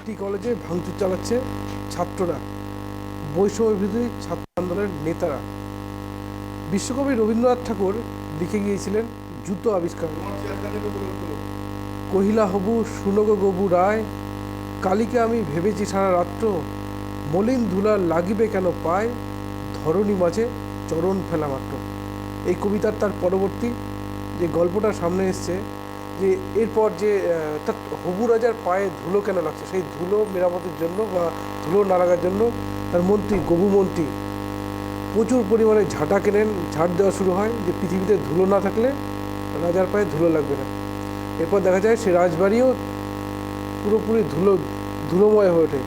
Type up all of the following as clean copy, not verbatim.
একটি কলেজে ভাঙচুর চালাচ্ছে ছাত্ররা, বৈষম্য বিরোধী ছাত্র আন্দোলনের নেতারা। বিশ্বকবি রবীন্দ্রনাথ ঠাকুর লিখে গিয়েছিলেন জুতো আবিষ্কার, কহিলা হবু শুনগ গবু রায়, কালিকে আমি ভেবেছি সারা রাত্র, মলিন ধুলা লাগিবে কেন পায়, ধরণী মাঝে চরণ ফেলা মাত্র। এই কবিতার তার পরবর্তী যে গল্পটা সামনে এসছে, যে এরপর যে তার হবু রাজার পায়ে ধুলো কেন লাগছে, সেই ধুলো মেরামতের জন্য বা ধুলো না লাগার জন্য তার মন্ত্রী, গবু মন্ত্রী প্রচুর পরিমাণে ঝাঁটা কেনেন, ঝাঁট দেওয়া শুরু হয় যে পৃথিবীতে ধুলো না থাকলে রাজার পায়ে ধুলো লাগবে না। এরপর দেখা যায় সে রাজবাড়িও পুরোপুরি ধুলোময় হয়ে ওঠে।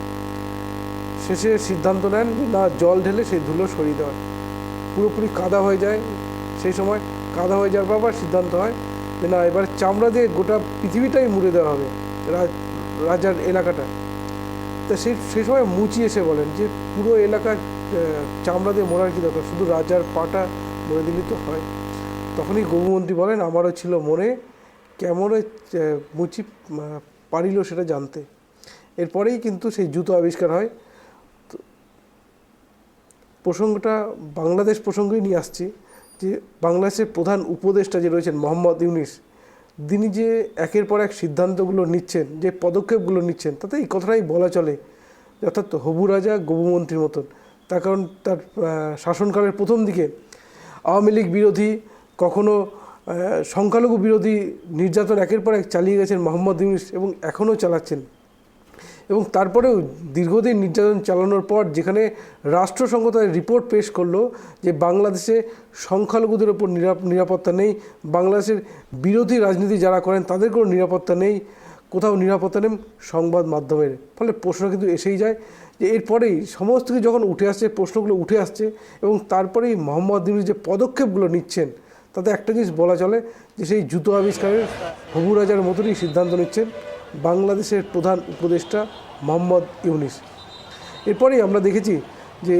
শেষে সিদ্ধান্ত নেন না, জল ঢেলে সেই ধুলো সরিয়ে দেওয়ার। পুরোপুরি কাদা হয়ে যায়, সেই সময় কাদা হয়ে যাওয়ার পর আবার সিদ্ধান্ত হয় যে না, এবার চামড়া দিয়ে গোটা পৃথিবীটাই মুড়ে দেওয়া হবে রাজার এলাকাটা। তা সেই সময় মুচি এসে বলেন যে পুরো এলাকা চামড়া দিয়ে মোড়ার কী দরকার, শুধু রাজার পাটা মুড়ে দিলেই তো হয়। তখনই গৌমন্ত্রী বলেন, আমারও ছিল মনে, কেমন মুচি পারিল সেটা জানতে। এরপরেই কিন্তু সেই জুতো আবিষ্কার হয়। প্রসঙ্গটা বাংলাদেশ প্রসঙ্গেই নিয়ে আসছি, যে বাংলাদেশের প্রধান উপদেষ্টা যে রয়েছেন মোহাম্মদ ইউনূস, তিনি যে একের পর এক সিদ্ধান্তগুলো নিচ্ছেন, যে পদক্ষেপগুলো নিচ্ছেন, তাতে এই কথাটাই বলা চলে অর্থাৎ হবু রাজা গবু মন্ত্রীর মতন। তার কারণ তার শাসনকালের প্রথম দিকে আওয়ামী লীগ বিরোধী, কখনো সংখ্যালঘু বিরোধী নির্যাতন একের পর এক চালিয়ে গেছেন মোহাম্মদ ইউনূস এবং এখনও চালাচ্ছেন। এবং তারপরেও দীর্ঘদিন নির্যাতন চালানোর পর যেখানে রাষ্ট্রসংঘ তাদের রিপোর্ট পেশ করলো যে বাংলাদেশে সংখ্যালঘুদের ওপর নিরাপত্তা নেই, বাংলাদেশের বিরোধী রাজনীতি যারা করেন তাদের কোনো নিরাপত্তা নেই, কোথাও নিরাপত্তা নেই সংবাদ মাধ্যমের। ফলে প্রশ্ন কিন্তু এসেই যায় যে এরপরেই সমস্ত কিছু যখন উঠে আসছে, প্রশ্নগুলো উঠে আসছে, এবং তারপরেই মোহাম্মদ ইউনূস যে পদক্ষেপগুলো নিচ্ছেন, তাতে একটা জিনিস বলা চলে যে সেই জুতো আবিষ্কারের হবু রাজার মতনই সিদ্ধান্ত নিচ্ছেন বাংলাদেশের প্রধান উপদেষ্টা মোহাম্মদ ইউনূস। এরপরেই আমরা দেখেছি যে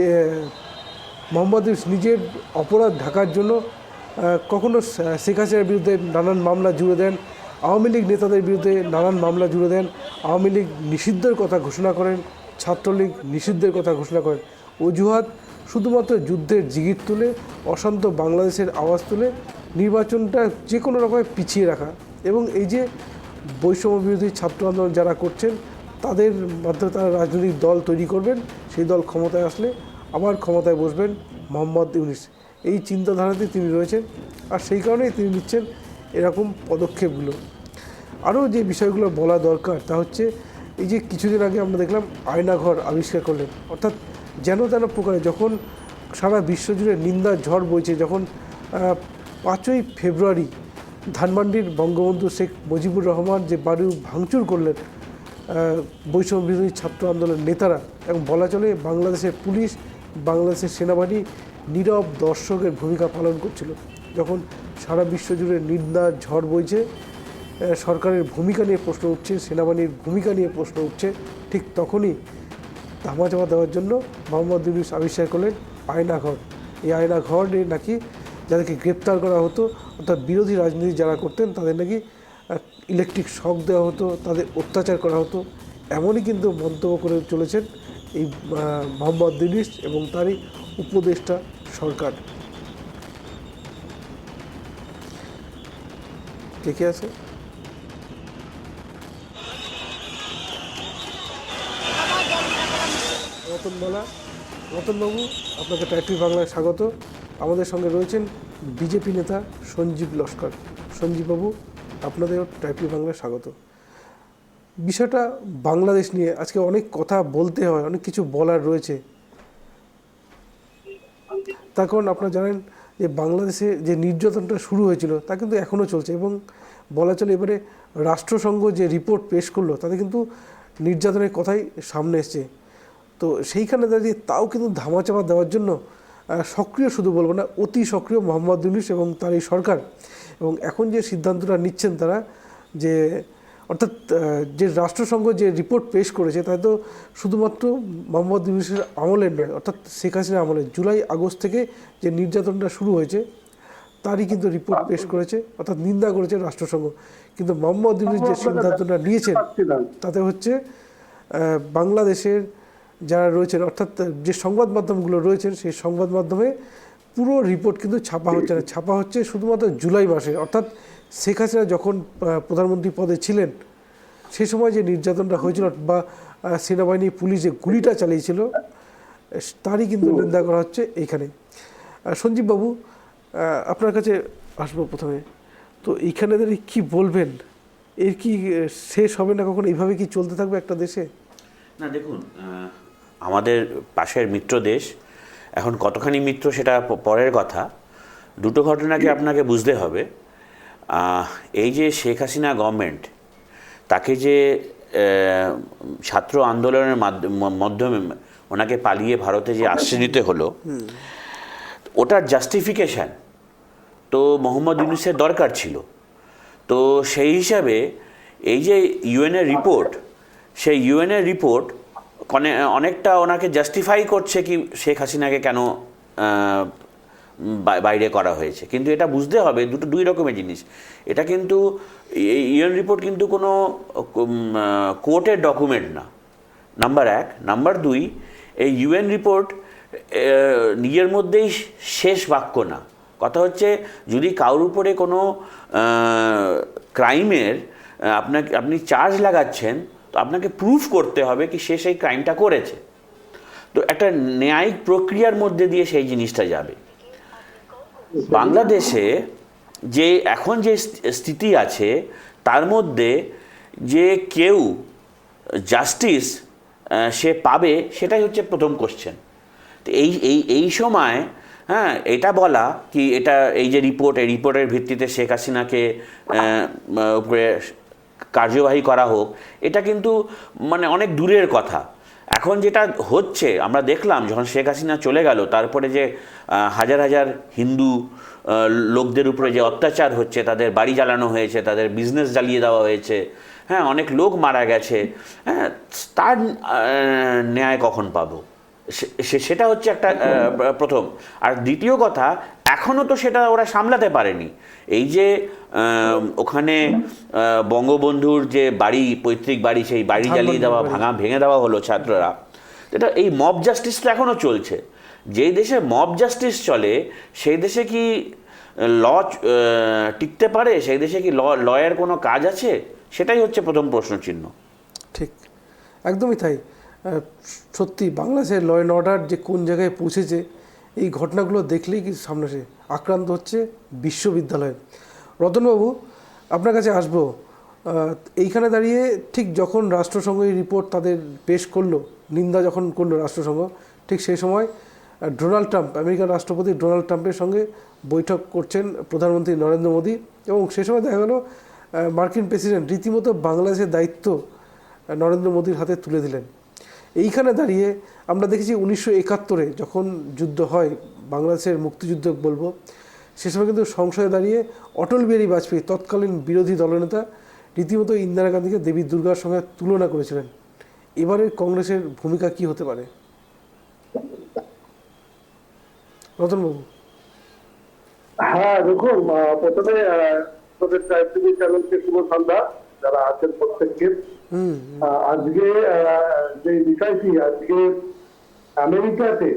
মোহাম্মদ ইউনূস নিজের অপরাধ ঢাকার জন্য কখনো শেখ হাসিনার বিরুদ্ধে নানান মামলা জুড়ে দেন, আওয়ামী লীগ নেতাদের বিরুদ্ধে নানান মামলা জুড়ে দেন, আওয়ামী লীগ নিষিদ্ধের কথা ঘোষণা করেন, ছাত্রলীগ নিষিদ্ধের কথা ঘোষণা করেন। অজুহাত শুধুমাত্র যুদ্ধের জিগির তুলে, অশান্ত বাংলাদেশের আওয়াজ তুলে নির্বাচনটা যে কোনো রকমে পিছিয়ে রাখা। এবং এই যে বৈষম্য বিরোধী ছাত্র আন্দোলন যারা করছেন, তাদের মাধ্যমে তারা রাজনৈতিক দল তৈরি করবেন, সেই দল ক্ষমতায় আসলে আবার ক্ষমতায় বসবেন মোহাম্মদ ইউনূস। এই চিন্তাধারাতে তিনি রয়েছেন, আর সেই কারণেই তিনি নিচ্ছেন এরকম পদক্ষেপগুলো। আরও যে বিষয়গুলো বলা দরকার তা হচ্ছে, এই যে কিছুদিন আগে আমরা দেখলাম আয়নাঘর আবিষ্কার করলেন, অর্থাৎ যেন তেন প্রকারে যখন সারা বিশ্বজুড়ে নিন্দার ঝড় বইছে, যখন 5ই ফেব্রুয়ারি ধানমন্ডির বঙ্গবন্ধু শেখ মুজিবুর রহমান যে বাড়ি ভাঙচুর করলেন বৈষম্য বিরোধী ছাত্র আন্দোলনের নেতারা, এবং বলা চলে বাংলাদেশের পুলিশ, বাংলাদেশের সেনাবাহিনী নীরব দর্শকের ভূমিকা পালন করছিল। যখন সারা বিশ্বজুড়ে নিন্দার ঝড় বইছে, সরকারের ভূমিকা নিয়ে প্রশ্ন উঠছে, সেনাবাহিনীর ভূমিকা নিয়ে প্রশ্ন উঠছে, ঠিক তখনই ধামাচাপা দেওয়ার জন্য মোহাম্মদ ইউনূস আবিষ্কার করলেন আয়নাঘর। এই আয়নাঘরে নাকি যাদেরকে গ্রেপ্তার করা হতো, অর্থাৎ বিরোধী রাজনীতি যারা করতেন, তাদের নাকি ইলেকট্রিক শক দেওয়া হতো, তাদের অত্যাচার করা হতো, এমনই কিন্তু মন্তব্য করে চলেছেন এই মোহাম্মদ ইউনূস এবং তারই উপদেষ্টা সরকার। কে আছে? রতনবাবু, আপনাকে টাইপি বাংলায় স্বাগত। আমাদের সঙ্গে রয়েছেন বিজেপি নেতা সঞ্জীব লস্কর। সঞ্জীববাবু, আপনাদের টাইপি বাংলায় স্বাগত। বিষয়টা বাংলাদেশ নিয়ে আজকে অনেক কথা বলতে হয়, অনেক কিছু বলার রয়েছে। তার কারণ আপনারা জানেন যে বাংলাদেশে যে নির্যাতনটা শুরু হয়েছিল তা কিন্তু এখনও চলছে, এবং বলা চলে এবারে রাষ্ট্রসংঘ যে রিপোর্ট পেশ করলো তাতে কিন্তু নির্যাতনের কথাই সামনে এসছে। তো সেইখানে দাঁড়িয়ে তাও কিন্তু ধামাচাপা দেওয়ার জন্য সক্রিয়, শুধু বলবো না, অতি সক্রিয় মোহাম্মদ ইউনূস এবং তার এই সরকার। এবং এখন যে সিদ্ধান্তটা নিচ্ছেন তারা, যে অর্থাৎ যে রাষ্ট্রসংঘ যে রিপোর্ট পেশ করেছে তাতে তো শুধুমাত্র মোহাম্মদ ইউনূসের আমলের নয়, অর্থাৎ শেখ হাসিনার আমলে জুলাই আগস্ট থেকে যে নির্যাতনটা শুরু হয়েছে তারই কিন্তু রিপোর্ট পেশ করেছে, অর্থাৎ নিন্দা করেছে রাষ্ট্রসংঘ। কিন্তু মোহাম্মদ ইউনূস যে সিদ্ধান্তটা নিয়েছেন তাতে হচ্ছে বাংলাদেশের যারা রয়েছেন অর্থাৎ যে সংবাদ মাধ্যমগুলো রয়েছেন সেই সংবাদ মাধ্যমে পুরো রিপোর্ট কিন্তু ছাপা হচ্ছে না, ছাপা হচ্ছে শুধুমাত্র জুলাই মাসে, অর্থাৎ শেখ হাসিনা যখন প্রধানমন্ত্রী পদে ছিলেন সেই সময় যে নির্যাতনটা হয়েছিল বা সেনাবাহিনী পুলিশ যে গুলিটা চালিয়েছিল তারই কিন্তু নিন্দা করা হচ্ছে এইখানে। সঞ্জীববাবু, আপনার কাছে আসবো প্রথমে। তো এইখানে দাঁড়িয়ে কী বলবেন, এর কি শেষ হবে না কখনো? এইভাবে কি চলতে থাকবে একটা দেশে? না দেখুন, আমাদের পাশের মিত্র দেশ এখন কতখানি মিত্র সেটা পরের কথা। দুটো ঘটনাকে আপনাকে বুঝতে হবে। এই যে শেখ হাসিনা গভর্নমেন্ট, তাকে যে ছাত্র আন্দোলনের মাধ্যমে ওনাকে পালিয়ে ভারতে যে আশ্রয় নিতে হলো, ওটার জাস্টিফিকেশান তো মোহাম্মদ ইউনূসের দরকার ছিল। তো সেই হিসাবে এই যে ইউএনের রিপোর্ট, সেই ইউএনের রিপোর্ট অনেকটা ওনাকে জাস্টিফাই করছে কি শেখ হাসিনাকে কেন বাইরে করা হয়েছে। কিন্তু এটা বুঝতে হবে দুই রকমের জিনিস। এটা কিন্তু এই ইউএন রিপোর্ট কিন্তু কোনো কোর্টের ডকুমেন্ট না, নাম্বার এক। নাম্বার দুই, এই ইউএন রিপোর্ট নিজের মধ্যেই শেষ বাক্য না। কথা হচ্ছে, যদি কারোর উপরে কোনো ক্রাইমের আপনি চার্জ লাগাচ্ছেন, তো আপনাকে প্রুফ করতে হবে কি সে সেই ক্রাইমটা করেছে। তো একটা ন্যায়িক প্রক্রিয়ার মধ্যে দিয়ে সেই জিনিসটা যাবে। বাংলাদেশে যে এখন যে স্থিতি আছে তার মধ্যে যে কেউ জাস্টিস সে পাবে, সেটাই হচ্ছে প্রথম কোশ্চেন। তো এই সময় এটা বলা কি এটা এই যে রিপোর্ট, এই রিপোর্টের ভিত্তিতে শেখ হাসিনাকে উপরে কার্যবাহী করা হোক, এটা কিন্তু মানে অনেক দূরের কথা। এখন যেটা হচ্ছে আমরা দেখলাম, যখন শেখ হাসিনা চলে গেল, তারপরে যে হাজার হাজার হিন্দু লোকদের উপরে যে অত্যাচার হচ্ছে, তাদের বাড়ি জ্বালানো হয়েছে, তাদের বিজনেস জ্বালিয়ে দেওয়া হয়েছে, অনেক লোক মারা গেছে, তার ন্যায় কখন পাবো? সেটা হচ্ছে একটা প্রথম। আর দ্বিতীয় কথা, এখনও তো সেটা ওরা সামলাতে পারেনি। এই যে ওখানে বঙ্গবন্ধুর যে বাড়ি, পৈতৃক বাড়ি, সেই বাড়ি জ্বালিয়ে দেওয়া, ভেঙে দেওয়া হলো ছাত্ররা, এটা এই মব জাস্টিস তো এখনও চলছে। যেই দেশে মব জাস্টিস চলে সেই দেশে কি ল টিকতে পারে? সেই দেশে কি লয়ের কোনো কাজ আছে? সেটাই হচ্ছে প্রথম প্রশ্নচিহ্ন। ঠিক, একদমই তাই। সত্যি বাংলাদেশের ল অ্যান্ড অর্ডার যে কোন জায়গায় পৌঁছেছে, এই ঘটনাগুলো দেখলেই কি সামনে সে আক্রান্ত হচ্ছে বিশ্ববিদ্যালয়। রতনবাবু, আপনার কাছে আসবো। এইখানে দাঁড়িয়ে ঠিক যখন রাষ্ট্রসংঘ এই রিপোর্ট তাদের পেশ করলো, নিন্দা যখন করলো রাষ্ট্রসংঘ, ঠিক সেই সময় ডোনাল্ড ট্রাম্প, আমেরিকার রাষ্ট্রপতি ডোনাল্ড ট্রাম্পের সঙ্গে বৈঠক করছেন প্রধানমন্ত্রী নরেন্দ্র মোদী। এবং সেই সময় দেখা গেল মার্কিন প্রেসিডেন্ট রীতিমতো বাংলাদেশের দায়িত্ব নরেন্দ্র মোদীর হাতে তুলে দিলেন। এইখানে দাঁড়িয়ে আমরা দেখেছি 1971 যখন যুদ্ধ হয়, বাংলাদেশের মুক্তিযুদ্ধ বলবো, সে সময় কিন্তু সংসদে দাঁড়িয়ে অটল বিহারী বাজপেয়ী, তৎকালীন বিরোধী দলনেতা, রীতিমতো ইন্দিরা গান্ধীকে দেবী দুর্গার সঙ্গে তুলনা করেছিলেন। এবারের কংগ্রেসের ভূমিকা কি হতে পারে? রতনবাবু। হ্যাঁ, দেখুন, প্রথমে চ্যানেলকে শুভ সন্ধ্যা যারা আছেন প্রত্যেককে। আজকে যে বিষয়টি, আজকে আমেরিকাতে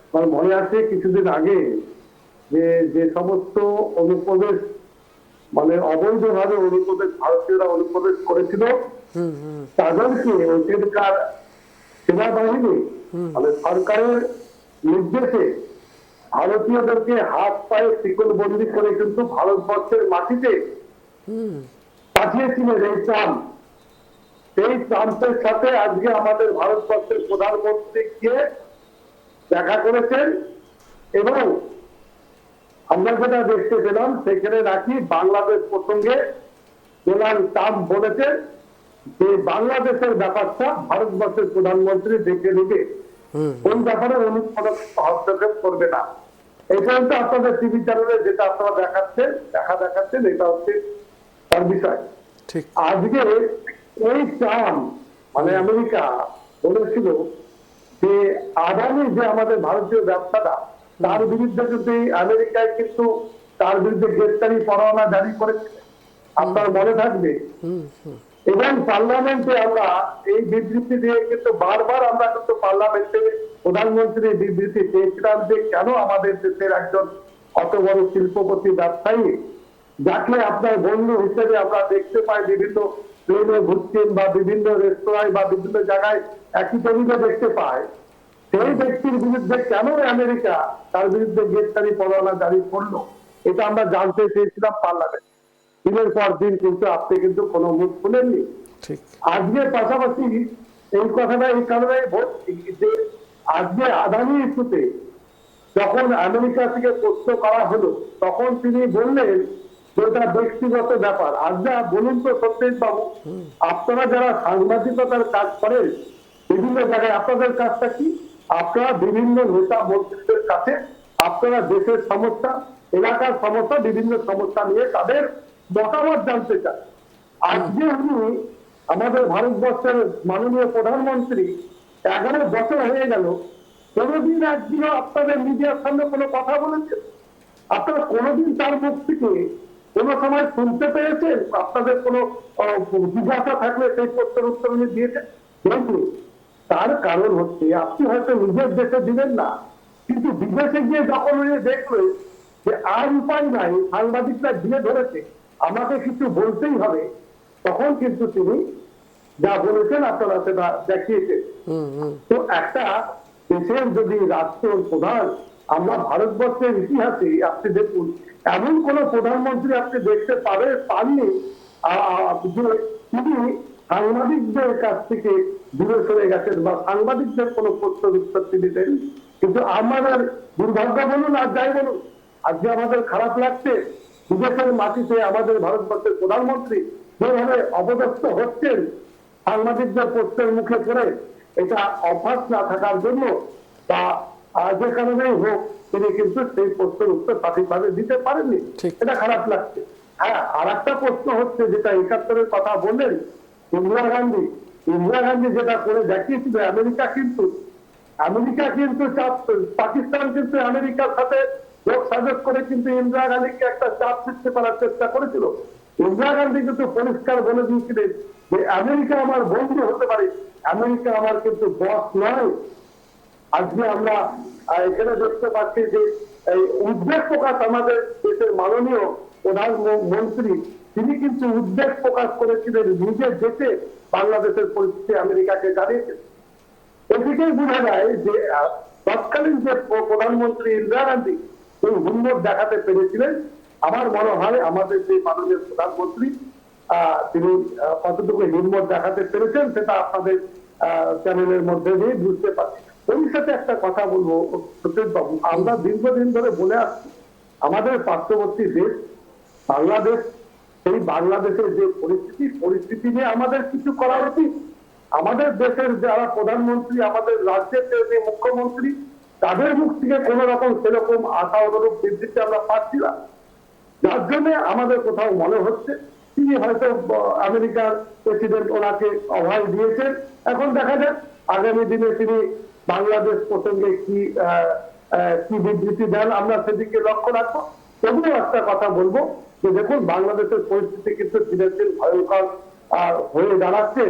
আমার মনে আছে কিছুদিন আগে যে সমস্ত অনুপ্রবেশ, মানে অবৈধভাবে অনুপ্রবেশ, ভারতীয়রা অনুপ্রবেশ করেছিল, তাদেরকে ওইখানকার সেনাবাহিনী মানে সরকারের নির্দেশে ভারতীয়দেরকে হাত পায়ে শিকল বন্দি করে কিন্তু ভারতবর্ষের মাটিতে পাঠিয়েছিলেন এই ট্রাম্প। সেই ট্রাম্পের সাথে আজকে আমাদের ভারতবর্ষের প্রধানমন্ত্রী গিয়ে দেখা করেছেন। এবং আমরা যেটা দেখতে পেলাম, সেখানে নাকি বাংলাদেশ প্রসঙ্গে ডোনাল্ড ট্রাম্প বলেছেন যে বাংলাদেশের ব্যাপারটা ভারতবর্ষের প্রধানমন্ত্রী দেখে নেবে, কোন ব্যাপারে উনি কোনো হস্তক্ষেপ করবে না। এটা কিন্তু আপনাদের টিভি চ্যানেলে যেটা আপনারা দেখাচ্ছেন, এটা হচ্ছে তার বিষয়। আজকে এই ট্রাম্প মানে আমেরিকা বলেছিল যে আদানি যে আমাদের ভারতীয় ব্যবসাটা, তার বিরুদ্ধে যদি আমেরিকায় কিন্তু তার বিরুদ্ধে গ্রেপ্তারি পরোয়ানা জারি করেছে, আপনার মনে থাকবে। এবং পার্লামেন্টে আমরা এই বিবৃতি দিয়ে কিন্তু বারবার আমরা কিন্তু পার্লামেন্টে প্রধানমন্ত্রীর বিবৃতি পেয়েছিলাম যে কেন আমাদের দেশের একজন অত বড় শিল্পপতি ব্যবসায়ী, যাকে আপনার বন্ধু হিসেবে আমরা দেখতে পাই বিভিন্ন প্লেনে ঘুরছেন বা বিভিন্ন রেস্তোরাঁয় বা বিভিন্ন জায়গায় একই টেবিলে দেখতে পাই, সেই ব্যক্তির বিরুদ্ধে কেন আমেরিকা তার বিরুদ্ধে গ্রেফতারি পরোয়ানা জারি করলো, এটা আমরা জানতে চেয়েছিলাম পার্লামেন্ট। দিনের পর দিন কিন্তু আপনি কিন্তু কোনো মুখ খুলেননি। ঠিক। আজকে পাশাপাশি এই কথাটা এই কারণে বলছি যে আজকে আদানি ইস্যুতে যখন আমেরিকা থেকে প্রশ্ন করা হলো তখন তিনি বললেন যে এটা ব্যক্তিগত ব্যাপার। আজকে বলুন তো সত্যেন বাবু, আপনারা যারা সাংবাদিকতার কাজ করেন বিভিন্ন জায়গায়, আপনাদের কাজটা কি? আপনারা বিভিন্ন নেতা মন্ত্রীদের কাছে আপনারা দেশের সমস্যা, এলাকার সমস্যা, বিভিন্ন সমস্যা নিয়ে তাদের মতামত জানতে চান। আজকে উনি আমাদের ভারতবর্ষের মাননীয় প্রধানমন্ত্রী 11 বছর হয়ে গেল, কোনোদিন একদিনও আপনাদের মিডিয়ার সামনে কোনো কথা বলেছেন? আপনারা কোনোদিন তার মুখ থেকে কোনো সময় শুনতে পেরেছেন? আপনাদের কোনো জিজ্ঞাসা থাকলে সেই প্রশ্নের উত্তর উনি দিয়েছেন? কিন্তু তার কারণ হচ্ছে আপনি হয়তো নিজের দেশে দিবেন না, কিন্তু বিদেশে গিয়ে যখন উনি দেখলেন যে আর উপায় নাই, সাংবাদিকরা ঘিরে ধরেছে, আমাকে কিছু বলতেই হবে, তখন কিন্তু তিনি যা বলেছেন আপনারা সেটা দেখিয়েছেন। তো একটা দেশের যদি রাষ্ট্র প্রধান, আমরা ভারতবর্ষের ইতিহাসে আপনি দেখুন এমন কোন প্রধানমন্ত্রী আপনি দেখতে পাননি যে তিনি সাংবাদিকদের কাছ থেকে দূরে সরে গেছেন বা সাংবাদিকদের কোনো প্রশ্নের উত্তর তিনি দেন। কিন্তু আমাদের দুর্ভাগ্য বলুন আর যাই বলুন, আজকে আমাদের খারাপ লাগছে বিদেশের মাটিতে আমাদের ভারতবর্ষের প্রধানমন্ত্রী যেভাবে অপদস্থ হচ্ছেন সাংবাদিকদের প্রশ্নের মুখে পড়ে, এটা অভ্যাস না থাকার জন্য বা যে কারণেই হোক তিনি কিন্তু সেই প্রশ্নের উত্তর সঠিকভাবে দিতে পারেননি, এটা খারাপ লাগছে। হ্যাঁ, আর একটা প্রশ্ন হচ্ছে যেটা 71-এর কথা বললেন, ইন্দিরা গান্ধী যেটা করে দেখিয়েছিল, আমেরিকা কিন্তু পাকিস্তান কিন্তু আমেরিকার সাথে যোগ সাজস করে কিন্তু ইন্দিরা গান্ধীকে একটা চাপ সৃষ্টি করার চেষ্টা করেছিল। ইন্দিরা গান্ধী কিন্তু পরিষ্কার বলে দিয়েছিলেন যে আমেরিকা আমার বন্ধু হতে পারে, আমেরিকা আমার কিন্তু বস নয়। আজকে আমরা এখানে দেখতে পাচ্ছি যে এই উদ্বেগ প্রকাশ আমাদের দেশের মাননীয় প্রধানমন্ত্রী, তিনি কিন্তু উদ্বেগ প্রকাশ করেছিলেন নিজের দেশে বাংলাদেশের পরিস্থিতি আমেরিকাকে জানিয়েছেন। এদিকেই বোঝা যায় যে তৎকালীন যে প্রধানমন্ত্রী ইন্দিরা গান্ধী তিনি হিম্মত দেখাতে পেরেছিলেন। আমার মনে হয় আমাদের যে মাননীয় প্রধানমন্ত্রী তিনি কতটুকু হিম্মত দেখাতে পেরেছেন সেটা আপনাদের চ্যানেলের মধ্যে দিয়ে বুঝতে পারছি। ওই সাথে একটা কথা বলবো সত্যেন বাবু, আমরা দীর্ঘদিন ধরে বলে আসছি আমাদের পার্শ্ববর্তী দেশ বাংলাদেশ, সেই বাংলাদেশের যে পরিস্থিতি নিয়ে আমাদের কিছু করা উচিত। আমাদের দেশের যারা প্রধানমন্ত্রী, আমাদের রাজ্যের যে মুখ্যমন্ত্রী, তাদের মুখ থেকে কোন রকম সেরকম আশা অনুরূপ বিবৃতি আমরা পাচ্ছি না, যার জন্য আমাদের কোথাও মনে হচ্ছে তিনি হয়তো আমেরিকার প্রেসিডেন্ট ওনাকে অভয় দিয়েছেন। এখন দেখা যাক আগামী দিনে তিনি বাংলাদেশ প্রসঙ্গে কি বিবৃতি দেন, আমরা সেদিকে লক্ষ্য রাখবো। তবুও একটা কথা বলবো যে দেখুন বাংলাদেশের পরিস্থিতি কিন্তু দিনের দিন ভয়ঙ্কর হয়ে দাঁড়াচ্ছে,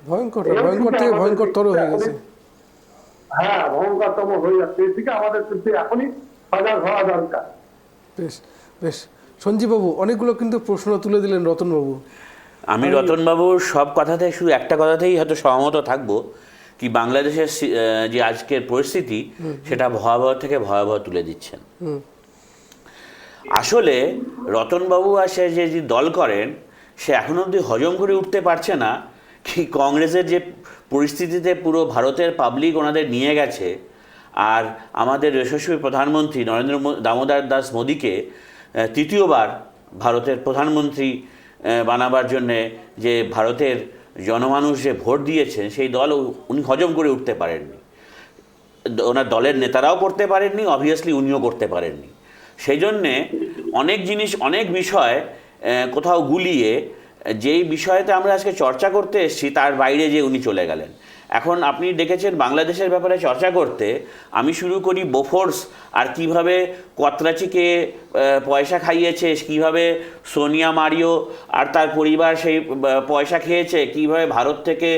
ভয়ঙ্করতর হয়ে গেছে। হ্যাঁ, ভয়ঙ্করতম হয়ে যাচ্ছে। এদিকে আমাদের কিন্তু এখনই সজাগ হওয়া দরকার। বেশ বেশ, সঞ্জীববাবু অনেকগুলো কিন্তু প্রশ্ন তুলে দিলেন রতনবাবু। আমি রতনবাবুর সব কথাতে শুধু একটা কথাতেই হয়তো সহমত থাকবো, কি বাংলাদেশের যে আজকের পরিস্থিতি সেটা ভয়াবহ থেকে ভয়াবহ তুলে দিচ্ছেন। আসলে রতনবাবু আর সে যে দল করেন সে এখনো অবধি হজম করে উঠতে পারছে না কি কংগ্রেসের যে পরিস্থিতিতে পুরো ভারতের পাবলিক ওনাদের নিয়ে গেছে, আর আমাদের যশস্বী প্রধানমন্ত্রী নরেন্দ্র দামোদর দাস মোদীকে তৃতীয়বার ভারতের প্রধানমন্ত্রী বানাবার জন্যে যে ভারতের জনমানুষ যে ভোট দিয়েছেন সেই দল উনি হজম করে উঠতে পারেননি, ওনার দলের নেতারাও করতে পারেননি, অবভিয়াসলি উনিও করতে পারেননি। সেই জন্যে অনেক জিনিস, অনেক বিষয় কোথাও গুলিয়ে যেই বিষয়তে আমরা আজকে চর্চা করতে এসেছি তার বাইরে যে উনি চলে গেলেন। এখন আপনি ডেকেছেন বাংলাদেশের ব্যাপারে চর্চা করতে, আমি শুরু করি বোফোর্স আর কিভাবে কতরাচিকে পয়সা খাইয়েছে, কিভাবে সোনিয়া মারিও আর তার পরিবার সেই পয়সা খেয়েছে, কিভাবে ভারত থেকে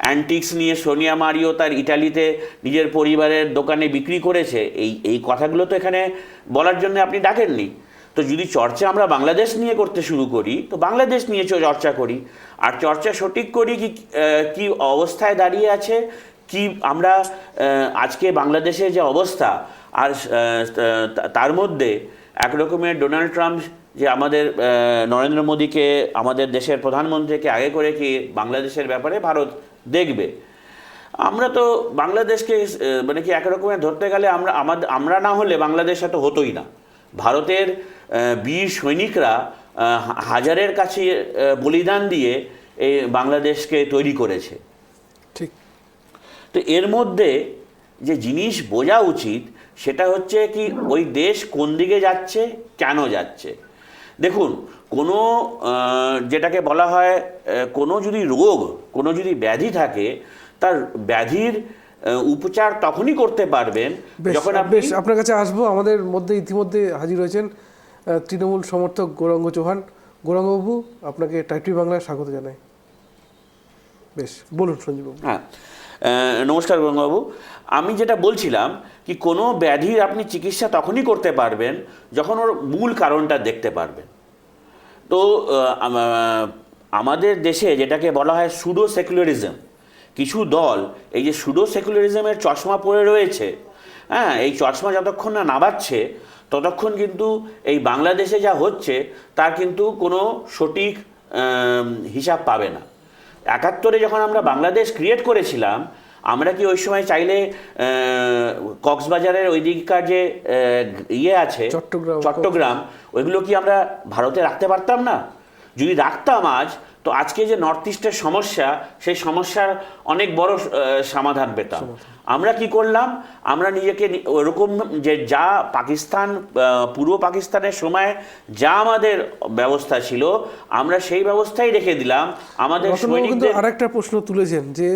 অ্যান্টিক্স নিয়ে সোনিয়া মারিও তার ইটালিতে নিজের পরিবারের দোকানে বিক্রি করেছে, এই কথাগুলো তো এখানে বলার জন্য আপনি ডাকেননি। তো যদি চর্চা আমরা বাংলাদেশ নিয়ে করতে শুরু করি, তো বাংলাদেশ নিয়ে চর্চা করি, আর চর্চা সঠিক করি কি অবস্থায় দাঁড়িয়ে আছে, কি আমরা আজকে বাংলাদেশের যে অবস্থা, আর তার মধ্যে একরকমের ডোনাল্ড ট্রাম্প যে আমাদের নরেন্দ্র মোদীকে, আমাদের দেশের প্রধানমন্ত্রীকে আগে করে কি বাংলাদেশের ব্যাপারে ভারত দেখবে। আমরা তো বাংলাদেশকে মানে কি একরকমের ধরতে গেলে আমরা না হলে বাংলাদেশ এত হতোই না। ভারতের বীর সৈনিকরা হাজারের কাছে বলিদান দিয়ে এই বাংলাদেশকে তৈরি করেছে। ঠিক। তো এর মধ্যে যে জিনিস বোঝা উচিত সেটা হচ্ছে কি ওই দেশ কোন দিকে যাচ্ছে, কেন যাচ্ছে। দেখুন, কোনো যেটাকে বলা হয় কোনো যদি রোগ, কোনো যদি ব্যাধি থাকে, তার ব্যাধির উপচার তখনই করতে পারবেন যখন আপনি। বেশ, আপনার কাছে আসবো। আমাদের মধ্যে ইতিমধ্যে হাজির হয়েছেন তৃণমূল সমর্থক গৌরাঙ্গ চৌহান। গৌরাঙ্গবাবু, আপনাকে টাইপ টিভি বাংলায় স্বাগত জানাই। বেশ, বলুন সঞ্জীববাবু। হ্যাঁ, নমস্কার গৌরাঙ্গবাবু। আমি যেটা বলছিলাম কি কোনো ব্যাধির আপনি চিকিৎসা তখনই করতে পারবেন যখন ওর মূল কারণটা দেখতে পারবেন। তো আমাদের দেশে যেটাকে বলা হয় সুডো সেকুলারিজম, কিছু দল এই যে সুডো সেকুলারিজমের চশমা পরে রয়েছে, হ্যাঁ, এই চশমা যতক্ষণ না নামাচ্ছে ততক্ষণ কিন্তু এই বাংলাদেশে যা হচ্ছে তার কিন্তু কোনো সঠিক হিসাব পাবে না। 71-এ যখন আমরা বাংলাদেশ ক্রিয়েট করেছিলাম, আমরা কি ওই সময় চাইলে কক্সবাজারের ওই দিককার যে ইয়ে আছে চট্টগ্রাম, ওইগুলো কি আমরা ভারতে রাখতে পারতাম না? যদি রাখতাম আজ, তো আজকে যে নর্থ ইস্টের সমস্যা, সেই সমস্যার অনেক বড় সমাধান পেতাম। আমরা কি করলাম, আমরা নিজেকে ওরকম যে যা পাকিস্তান, পূর্ব পাকিস্তানের সময় যা আমাদের ব্যবস্থা ছিল, আমরা সেই ব্যবস্থাই রেখে দিলাম। আমাদের সৈনিকদের আরেকটা প্রশ্ন তুলেছেন যে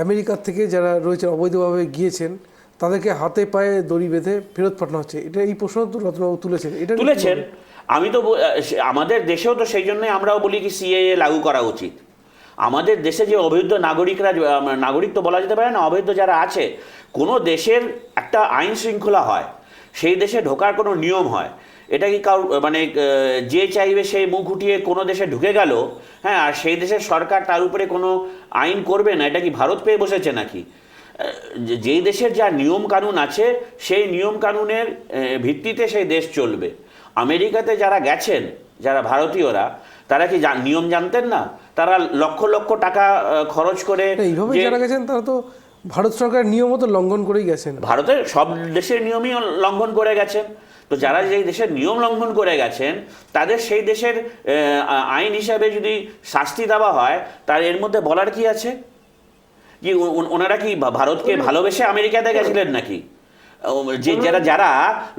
আমেরিকার থেকে যারা রয়েছেন অবৈধভাবে গিয়েছেন তাদেরকে হাতে পায়ে দড়ি বেঁধে ফেরত পাঠানো হচ্ছে, এটা এই প্রশ্ন তো রত্নবাবু তুলেছেন। এটা তুলেছেন। আমি তো আমাদের দেশেও তো সেই জন্যই আমরাও বলি কি সিএএ লাগু করা উচিত। আমাদের দেশে যে অবৈধ নাগরিকরা, নাগরিক তো বলা যেতে পারে না, অবৈধ যারা আছে, কোনো দেশের একটা আইন শৃঙ্খলা হয়, সেই দেশে ঢোকার কোনো নিয়ম হয়। এটা কি কারো মানে যে চাইবে সেই মুখ উঠিয়ে কোনো দেশে ঢুকে গেল, হ্যাঁ, আর সেই দেশের সরকার তার উপরে কোনো আইন করবে না, এটা কি ভারত পেয়ে বসেছে নাকি? যেই দেশের যা নিয়ম কানুন আছে সেই নিয়ম কানুনের ভিত্তিতে সেই দেশ চলবে। আমেরিকাতে যারা গেছেন, যারা ভারতীয়রা, তারা কি নিয়ম জানতেন না? তারা লক্ষ লক্ষ টাকা খরচ করে এইভাবে যারা গেছেন তারা তো ভারত সরকারের নিয়ম তো লঙ্ঘন করেই গেছেন। ভারতের সব দেশের নিয়মই লঙ্ঘন করে গেছেন। তো যারা যেই দেশের নিয়ম লঙ্ঘন করে গেছেন, তাদের সেই দেশের আইন হিসাবে যদি শাস্তি দেওয়া হয়, তার এর মধ্যে বলার কি আছে? কি ওনারা কি ভারতকে ভালোবেসে আমেরিকাতে গেছিলেন নাকি? যারা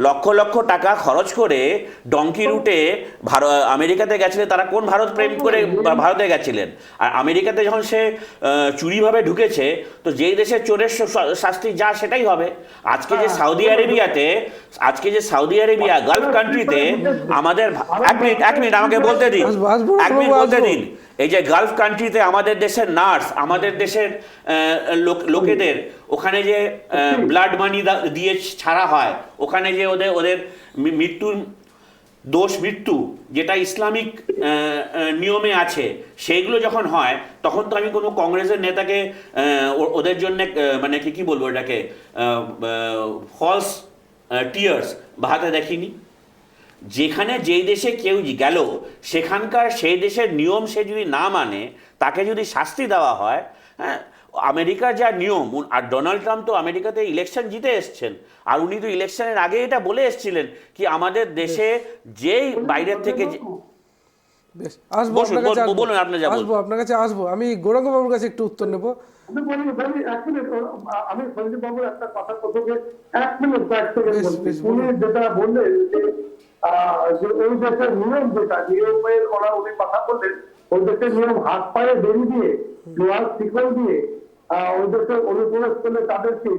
লক্ষ লক্ষ টাকা খরচ করে ডঙ্কি রুটে আমেরিকাতে গেছিলেন, তারা কোন ভারত প্রেম করে ভারতে গেছিলেন? আর আমেরিকাতে যখন সে চুরিভাবে ঢুকেছে, তো যেই দেশের চোরের শাস্তি যা সেটাই হবে। আজকে যে সাউদি আরেবিয়া গালফ কান্ট্রিতে আমাদের এক মিনিট আমাকে বলতে দিন। এই যে গালফ কান্ট্রিতে আমাদের দেশের নার্স, আমাদের দেশের লোকেদের ওখানে যে ব্লাড মানি দিয়ে ছাড়া হয়, ওখানে যে ওদের মৃত্যুর মৃত্যু যেটা ইসলামিক নিয়মে আছে, সেইগুলো যখন হয়, তখন তো আমি কোনো কংগ্রেসের নেতাকে ওদের জন্য মানে কি বলবো, এটাকে ফলস টিয়ার্স বাহাতে দেখিনি। যেখানে যেই দেশে কেউ গেল, সেখানকার সেই দেশের নিয়ম সে যদি না মানে, তাকে যদি শাস্তি দেওয়া হয়, হ্যাঁ, আমেরিকার যা নিয়ম। আর ডোনাল্ড ট্রাম্প তো আমেরিকাতে ইলেকশন জিতে এসছেন, আর উনি তো ইলেকশনের আগে এটা বলে এসেছিলেন কি আমাদের দেশে যেই বাইরের থেকে। বলুন, আপনার কাছে আসবো। আমি গৌরাঙ্গবাবুর কাছে একটু উত্তর নেবো। আমি সঞ্জীব বাবুর একটা কথা প্রসঙ্গে 1 মিনিট উনি যেটা বললেন যে ওই দেশের নিয়ম, যেটা নিয়মের উনি কথা বললেন, ওই দেশের নিয়ম হাত পায়ে বেরিয়ে দিয়ে, লোহার শিকল দিয়ে ওই দেশে অনুপ্রবেশ করলে তাদেরকে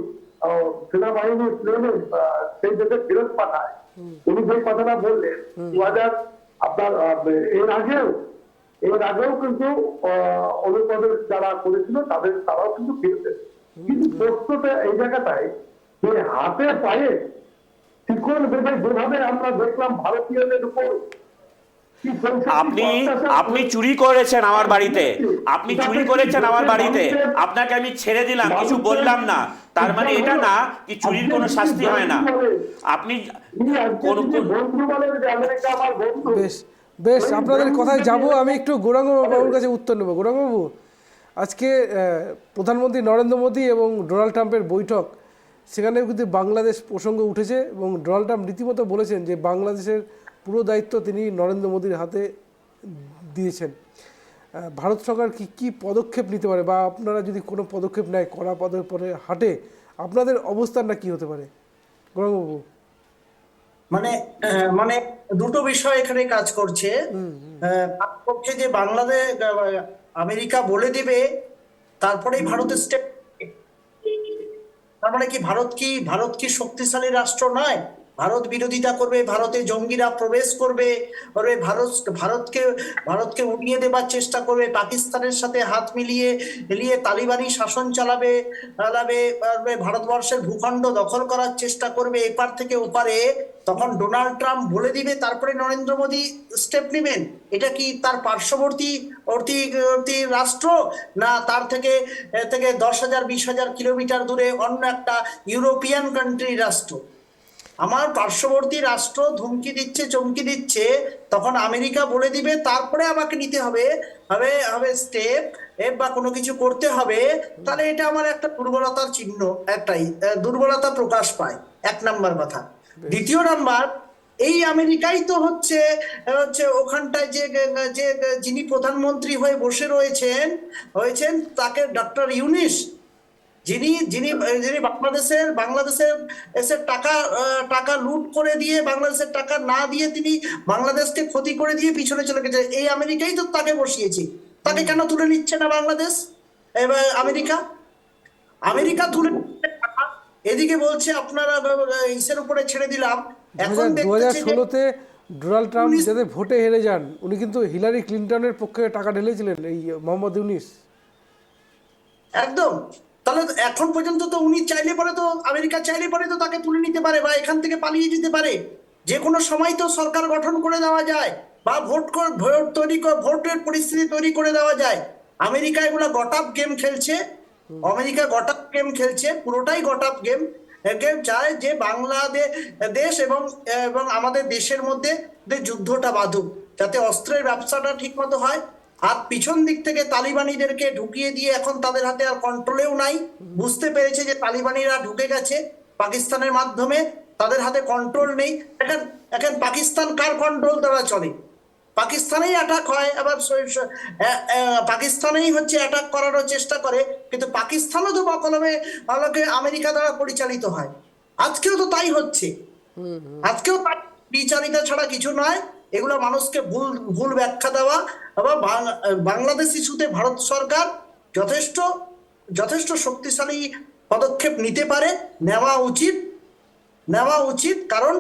সেনাবাহিনী প্লেনে সেই দেশে ফেরত পাঠায়। উনি যে কথাটা বললেন 2000 আপনার এর আগেও কিন্তু অনুপ্রবেশ যারা করেছিল তারাও কিন্তু ফিরতেন। কিন্তু প্রশ্নটা এই জায়গাটায় যে হাতে পায়ে শিকল বেঁধে যেভাবে আমরা দেখলাম ভারতীয়দের উপর আপনি চুরি করেছেন আমার বাড়িতে, আপনি চুরি করেছেন আমার বাড়িতে, আপনাকে আমি ছেড়ে দিলাম, কিছু বললাম না, তার মানে এটা না কি চুরির কোনো শাস্তি হয় না। আপনি বেশ বেশ, আপনাদের কথায় যাব। আমি একটু গৌরাঙ্গ বাবুর কাছে উত্তর নেব। গৌরাঙ্গ বাবু, আজকে প্রধানমন্ত্রী নরেন্দ্র মোদী এবং ডোনাল্ড ট্রাম্পের বৈঠক, সেখানে কিন্তু বাংলাদেশ প্রসঙ্গ উঠেছে এবং ডোনাল্ড ট্রাম্প রীতিমতো বলেছেন যে বাংলাদেশের পুরো দায়িত্ব তিনি নরেন্দ্র মোদীর হাতে দিয়েছেন। ভারত সরকার কি পদক্ষেপ নিতে পারে, বা আপনারা যদি কোনো পদক্ষেপ নেয়, কড়া পদক্ষেপে হাঁটে, আপনাদের অবস্থানটা কি হতে পারে? গৌরাঙ্গবাবু, মানে দুটো বিষয় এখানে কাজ করছে। যে বাংলাদেশ আমেরিকা বলে দিবে তারপরেই ভারতের স্টেপ। তার মানে কি ভারত কি শক্তিশালী রাষ্ট্র নয়? ভারত বিরোধিতা করবে, ভারতে জঙ্গিরা প্রবেশ করবে, ভারতকে উড়িয়ে দেবার চেষ্টা করবে, পাকিস্তানের সাথে হাত মিলিয়ে তালিবানি শাসন চালাবে, ভারতবর্ষের ভূখণ্ড দখল করার চেষ্টা করবে এপার থেকে ওপারে। তখন ডোনাল্ড ট্রাম্প বলে দিবে, তারপরে নরেন্দ্র মোদী স্টেপ নেবেন। এটা কি তার পার্শ্ববর্তী রাষ্ট্র, না তার থেকে 10,000 20,000 কিলোমিটার দূরে অন্য একটা ইউরোপিয়ান কান্ট্রি রাষ্ট্র? আমার পার্শ্ববর্তী রাষ্ট্র ধমকি দিচ্ছে, চমকি দিচ্ছে, তখন আমেরিকা বলে দিবে, তারপরে আমাকে নিতে হবে স্টেপ বা কোনো কিছু করতে হবে। তাহলে এটা আমার একটা দুর্বলতার চিহ্ন, একটাই দুর্বলতা প্রকাশ পায়, 1 নাম্বার কথা। দ্বিতীয় নাম্বার, এই আমেরিকাই তো হচ্ছে ওখানটায় যে যিনি প্রধানমন্ত্রী হয়ে বসে হয়েছেন তাকে ডক্টর ইউনিস, যিনি বাংলাদেশের টাকা লুট করে দিয়ে, বাংলাদেশের টাকা না দিয়ে তিনি বাংলাদেশকে ক্ষতি করে দিয়ে পিছনে চলে গেছে। এই আমেরিকাই তো তাকে বসিয়েছে। তাকে কেন তুলে নিচ্ছে না বাংলাদেশ? এবার আমেরিকা তুলে এদিকে বলছে আপনারা ইসের উপরে ছেড়ে দিলাম। এখন 2016-তে ডোনাল্ড ট্রাম্প যাতে ভোটে হেরে যান, উনি কিন্তু হিলারি ক্লিন্টনের পক্ষে টাকা ঢেলেছিলেন এই মোহাম্মদ ইউনিস। একদম। তাহলে এখন পর্যন্ত তো উনি চাইলে পরে তো, আমেরিকা চাইলে পরে তো তাকে তুলে নিতে পারে বা এখান থেকে পালিয়ে যেতে পারে। যে কোনো সময় তো সরকার গঠন করে দেওয়া যায় বা ভোটের পরিস্থিতি তৈরি করে দেওয়া যায়। আমেরিকা এগুলো গটআপ গেম খেলছে। পুরোটাই গটআপ গেম চায় যে বাংলাদেশ এবং আমাদের দেশের মধ্যে যুদ্ধটা বাঁধুক, যাতে অস্ত্রের ব্যবসাটা ঠিক মতো হয়। আর পিছন দিক থেকে তালিবানিদেরকে ঢুকিয়ে দিয়ে এখন তাদের হাতে আর কন্ট্রোলেও নাই। বুঝতে পেরেছে যে তালিবানিরা ঢুকে গেছে পাকিস্তানের মাধ্যমে, তাদের হাতে কন্ট্রোল নেই। এখন পাকিস্তান কার কন্ট্রোল দ্বারা চলে? পাকিস্তানেই অ্যাটাক হয়, আবার পাকিস্তানেই অ্যাটাক করার চেষ্টা করে, কিন্তু পাকিস্তানও তো বকলমে আমেরিকা দ্বারা পরিচালিত হয়। আজকেও তো তাই হচ্ছে। আজকেও বিচারিতা ছাড়া কিছু নয়। এগুলো মানুষকে ভুল ব্যাখ্যা দেওয়া। আবার বাংলাদেশ ইস্যুতে ভারত সরকার যথেষ্ট শক্তিশালী পদক্ষেপ নিতে পারে, নেওয়া উচিত। কারণ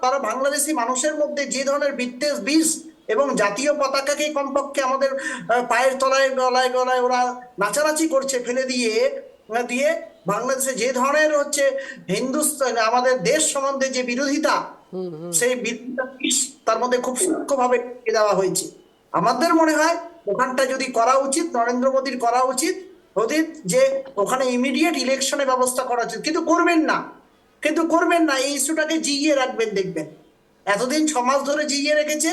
তারা বাংলাদেশি মানুষের মধ্যে যে ধরনের বিদ্বেষ বীজ এবং জাতীয় পতাকাকে কমপক্ষে আমাদের পায়ের তলায় গলায় ওরা নাচানাচি করছে ফেলে দিয়ে বাংলাদেশে যে ধরনের হিন্দুস্তান আমাদের দেশ সম্বন্ধে যে বিরোধিতা, সেই বিরোধিতা তার মধ্যে খুব সূক্ষ্মভাবে দেওয়া হয়েছে। আমাদের মনে হয় ওখানটা যদি করা উচিত, নরেন্দ্র মোদীর করা উচিত যে ওখানে ইমিডিয়েট ইলেকশনের ব্যবস্থা করা উচিত। কিন্তু করবেন না, এই ইস্যুটাকে জিইয়ে রাখবেন। দেখবেন এতদিন 6 মাস ধরে জিইয়ে রেখেছে,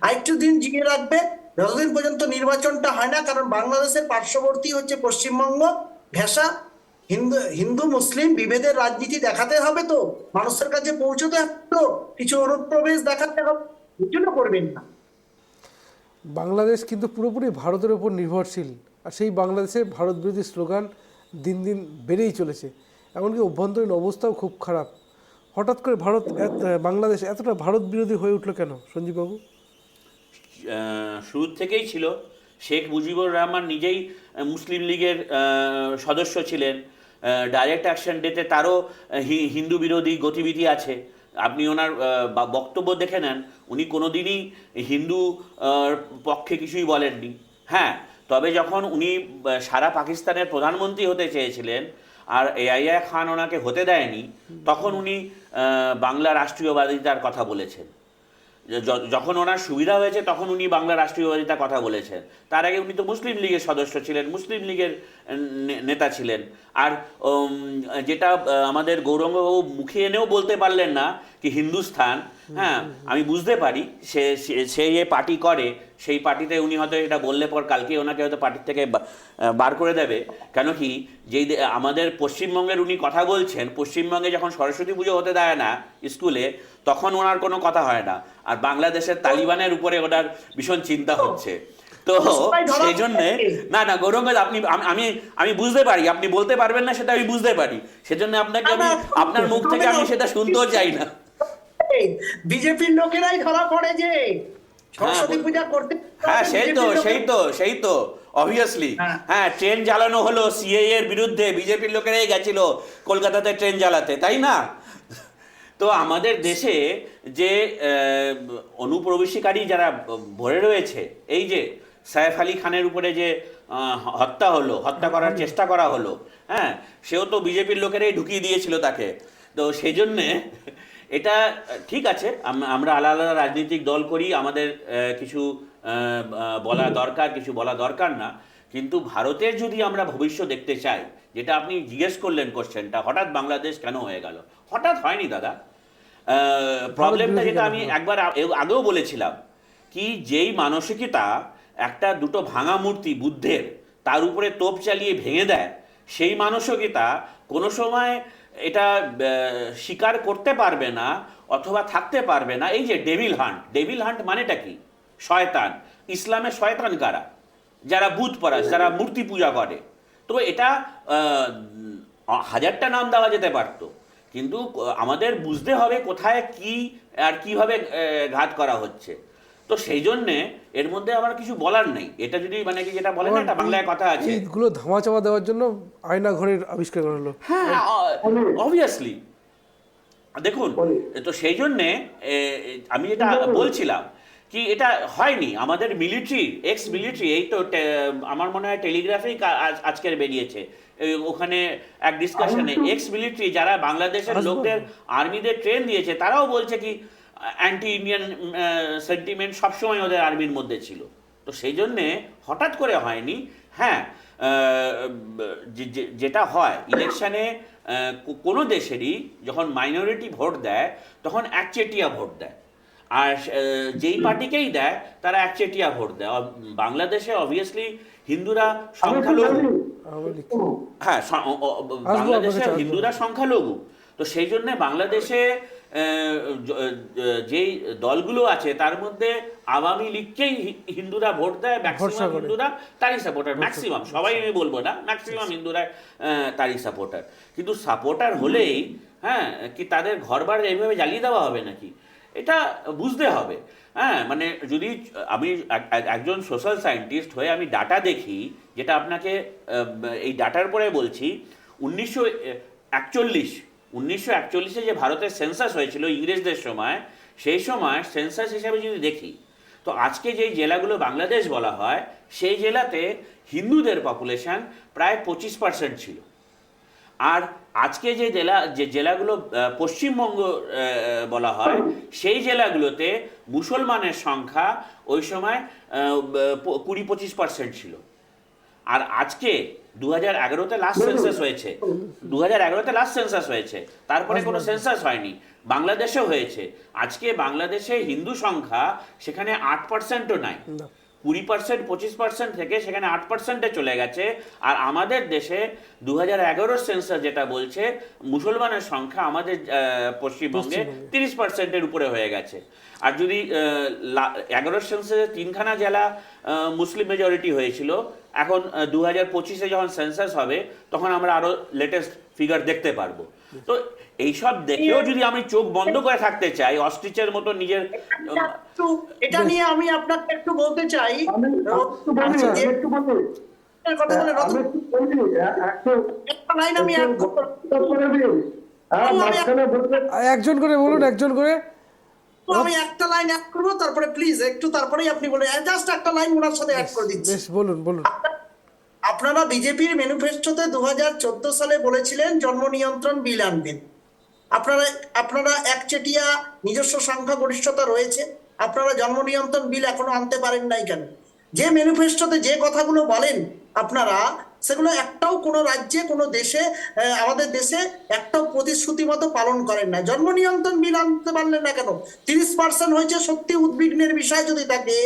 আরেকটু দিন জিইয়ে রাখবে যতদিন পর্যন্ত নির্বাচনটা হয় না। কারণ বাংলাদেশের পার্শ্ববর্তী পশ্চিমবঙ্গ, ঘেঁষা হিন্দু মুসলিম বিভেদের রাজনীতি দেখাতে হবে, তো মানুষের কাছে পৌঁছতে হবে, তো কিছু অনুপ্রবেশ দেখাতে হবে। এই জন্য করবেন না। বাংলাদেশ কিন্তু পুরোপুরি ভারতের উপর নির্ভরশীল, আর সেই বাংলাদেশে ভারত বিরোধী স্লোগান দিন দিন বেড়েই চলেছে। এমনকি অভ্যন্তরীণ অবস্থাও খুব খারাপ। হঠাৎ করে বাংলাদেশ এতটা ভারত বিরোধী হয়ে উঠলো কেন, সঞ্জীববাবু? শুরু থেকেই ছিল, শেখ মুজিবুর রহমান নিজেই মুসলিম লীগের সদস্য ছিলেন। ডাইরেক্ট অ্যাকশন ডেতে তারও হিন্দু বিরোধী গতিবিধি আছে। আপনি ওনার বক্তব্য দেখে নেন, উনি কোনোদিনই হিন্দু পক্ষে কিছুই বলেননি। হ্যাঁ, তবে যখন উনি সারা পাকিস্তানের প্রধানমন্ত্রী হতে চেয়েছিলেন আর এআইএ খান ওনাকে হতে দেয়নি, তখন উনি বাংলা রাষ্ট্রীয়বাদিতার কথা বলেছেন। যখন ওনার সুবিধা হয়েছে তখন উনি বাংলা রাষ্ট্রীয়বাদিতার কথা বলেছেন। তার আগে উনি তো মুসলিম লীগের সদস্য ছিলেন, মুসলিম লীগের নেতা ছিলেন। আর যেটা আমাদের গৌরাঙ্গবাবু মুখে এনেও বলতে পারলেন না কি হিন্দুস্থান, হ্যাঁ আমি বুঝতে পারি সে যে পার্টি করে সেই পার্টিতে উনি হয়তো এটা বললে পর কালকে ওনাকে হয়তো পার্টির থেকে বার করে দেবে। কেন কি যেই আমাদের পশ্চিমবঙ্গের উনি কথা বলছেন, পশ্চিমবঙ্গে যখন সরস্বতী পুজো হতে দেয় না স্কুলে, তখন ওনার কোনো কথা হয় না। আর বাংলাদেশের তালিবানের উপরে ওনার ভীষণ চিন্তা হচ্ছে। তো সেই জন্যে না গৌরঙ্গ, আপনি আমি বুঝতে পারি আপনি বলতে পারবেন না, সেটা আমি বুঝতে পারি। সেজন্য আপনাকে আমি আপনার মুখ থেকে আমি সেটা শুনতেও চাই না। বিজেপির লোকেরাই ধরা পড়ে যে সরস্বতী পূজা করতে, হ্যাঁ সেই তো অবভিয়াসলি। হ্যাঁ, ট্রেন জ্বালানো হলো সিএএ এর বিরুদ্ধে, বিজেপির লোকেরাই গেছিল কলকাতাতে ট্রেন জ্বালাতে, তাই না? তো আমাদের দেশে যে অনুপ্রবেশকারী যারা ভরে রয়েছে, এই যে সাইফ আলী খানের উপরে যে হত্যা করার চেষ্টা করা হলো, হ্যাঁ সেও তো বিজেপির লোকেরাই ঢুকিয়ে দিয়েছিল তাকে। তো সেই জন্যে এটা ঠিক আছে, আমরা আলাদা আলাদা রাজনৈতিক দল করি, আমাদের কিছু বলা দরকার, কিছু বলা দরকার না। কিন্তু ভারতের যদি আমরা ভবিষ্যৎ দেখতে চাই, যেটা আপনি জিজ্ঞেস করলেন কোশ্চেনটা, হঠাৎ বাংলাদেশ কেন হয়ে গেল? হঠাৎ হয়নি দাদা। প্রবলেমটা যেটা আমি একবার আগেও বলেছিলাম কি, যেই মানসিকতা একটা দুটো ভাঙা মূর্তি বুদ্ধের তার উপরে তোপ চালিয়ে ভেঙে দেয়, সেই মানসিকতা কোনো সময় এটা স্বীকার করতে পারবে না অথবা থাকতে পারবে না। এই যে ডেভিল হান্ট মানেটা কি? শয়তান। ইসলামের শয়তান কারা? যারা বুত পরাশ, যারা মূর্তি পূজা করে। তো এটা হাজারটা নাম দেওয়া যেতে পারতো, কিন্তু আমাদের বুঝতে হবে কোথায় কি আর কিভাবে ঘাত করা হচ্ছে। তো সেই জন্যে এর মধ্যে আমার কিছু বলার নেই। এটা যদি মানে কি যেটা বলে না, একটা বাংলায় কথা আছে, এইগুলো ধামাচাপা দেওয়ার জন্য আয়না ঘরের আবিষ্কার করা হলো। হ্যাঁ অবভিয়াসলি। দেখুন, তো সেই জন্যে আমি যেটা বলছিলাম কি, এটা হয়নি। আমাদের মিলিটারি, এক্স মিলিটারি, এই তো আমার মনে হয় টেলিগ্রাফেই আজকের বেরিয়েছে, ওখানে এক ডিসকাশনে এক্স মিলিটারি যারা বাংলাদেশের লোকদের আর্মিদের ট্রেন দিয়েছে, তারাও বলছে কি অ্যান্টি ইন্ডিয়ান সেন্টিমেন্ট সবসময় ওদের আর্মির মধ্যে ছিল। তো সেই জন্যে হঠাৎ করে হয়নি। হ্যাঁ, যেটা হয় ইলেকশনে, কোনো দেশেরই যখন মাইনরিটি ভোট দেয় তখন একচেটিয়া ভোট দেয়, আর যেই পার্টিকেই দেয় তারা একচেটিয়া ভোট দেয়। বাংলাদেশে অবভিয়াসলি হিন্দুরা সংখ্যালঘু, হ্যাঁ বাংলাদেশে হিন্দুরা সংখ্যালঘু। তো সেই জন্য বাংলাদেশে যেই দলগুলো আছে তার মধ্যে আওয়ামী লীগকেই হিন্দুরা ভোট দেয়, ম্যাক্সিমাম হিন্দুরা তারই সাপোর্টার, ম্যাক্সিমাম, সবাই আমি বলবো না, ম্যাক্সিমাম হিন্দুরা তারই সাপোর্টার। কিন্তু সাপোর্টার হলেই হ্যাঁ কি তাদের ঘরবাড়ি এইভাবে জ্বালিয়ে দেওয়া হবে নাকি? এটা বুঝতে হবে। হ্যাঁ, মানে যদি আমি একজন সোশ্যাল সায়েন্টিস্ট হয়ে আমি ডাটা দেখি, যেটা আপনাকে এই ডাটার পরে বলছি, 1941 যে ভারতের সেন্সাস হয়েছিল ইংরেজদের সময়, সেই সময় সেন্সাস হিসাবে যদি দেখি, তো আজকে যেই জেলাগুলো বাংলাদেশ বলা হয় সেই জেলাতে হিন্দুদের পপুলেশন প্রায় 25% ছিল। আর আজকে যে জেলাগুলো পশ্চিমবঙ্গ বলা হয়, সেই জেলাগুলোতে মুসলমানের সংখ্যা ওই সময় 20-25% ছিল। আর আজকে 2011-তে লাস্ট সেন্সাস হয়েছে, 2011-তে লাস্ট সেন্সাস হয়েছে, তারপরে কোনো সেন্সাস হয়নি। বাংলাদেশেও হয়েছে। আজকে বাংলাদেশে হিন্দু সংখ্যা সেখানে 8%ও নাই, 20%-25% থেকে সেখানে 8%-এ চলে গেছে। আর আমাদের দেশে 2011 সেন্সাস যেটা বলছে মুসলমানের সংখ্যা আমাদের পশ্চিমবঙ্গে 30%-এর উপরে হয়ে গেছে। আর যদি 11 সেন্সাসে 3খানা জেলা মুসলিম মেজরিটি হয়েছিল, এখন 2025-এ যখন সেন্সাস হবে তখন আমরা আরো লেটেস্ট ফিগার দেখতে পারবো। তো এইসব দেখেও যদি আমি চোখ বন্ধ করে থাকতে চাই, অস্ট্রিচের মতো নিজের এটা নিয়ে আমি আপনাকে একটু বলতে চাই। আমি একটু বলি কথা বলে আমি একটু বলি একটা লাইন আমি add করবো। একজন করে বলুন, একজন করে। আমি একটা লাইন অ্যাড করবো, তারপরে প্লিজ একটু তারপরেই আপনি বলে জাস্ট একটা লাইন ওনার সাথে অ্যাড করে দিচ্ছি। বেশ, বলুন বলুন। আপনারা বিজেপির ম্যানিফেস্টোতে 2014 সালে বলেছিলেন জন্ম নিয়ন্ত্রণ বিল আনবেন। আপনারা একচেটিয়া নিজস্ব সংখ্যাগরিষ্ঠতা রয়েছে, আপনারা জন্ম নিয়ন্ত্রণ বিল এখনো আনতে পারেন নাই কেন? যে ম্যানিফেস্টোতে যে কথাগুলো বলেন আপনারা, সেগুলো একটাও কোনো রাজ্যে, কোনো দেশে, আমাদের দেশে একটাও প্রতিশ্রুতি মতো পালন করেন না। জন্ম নিয়ন্ত্রণ বিল আনতে পারলেন না কেন? 30% হয়েছে, সত্যি উদ্বিগ্নের বিষয় যদি থাকে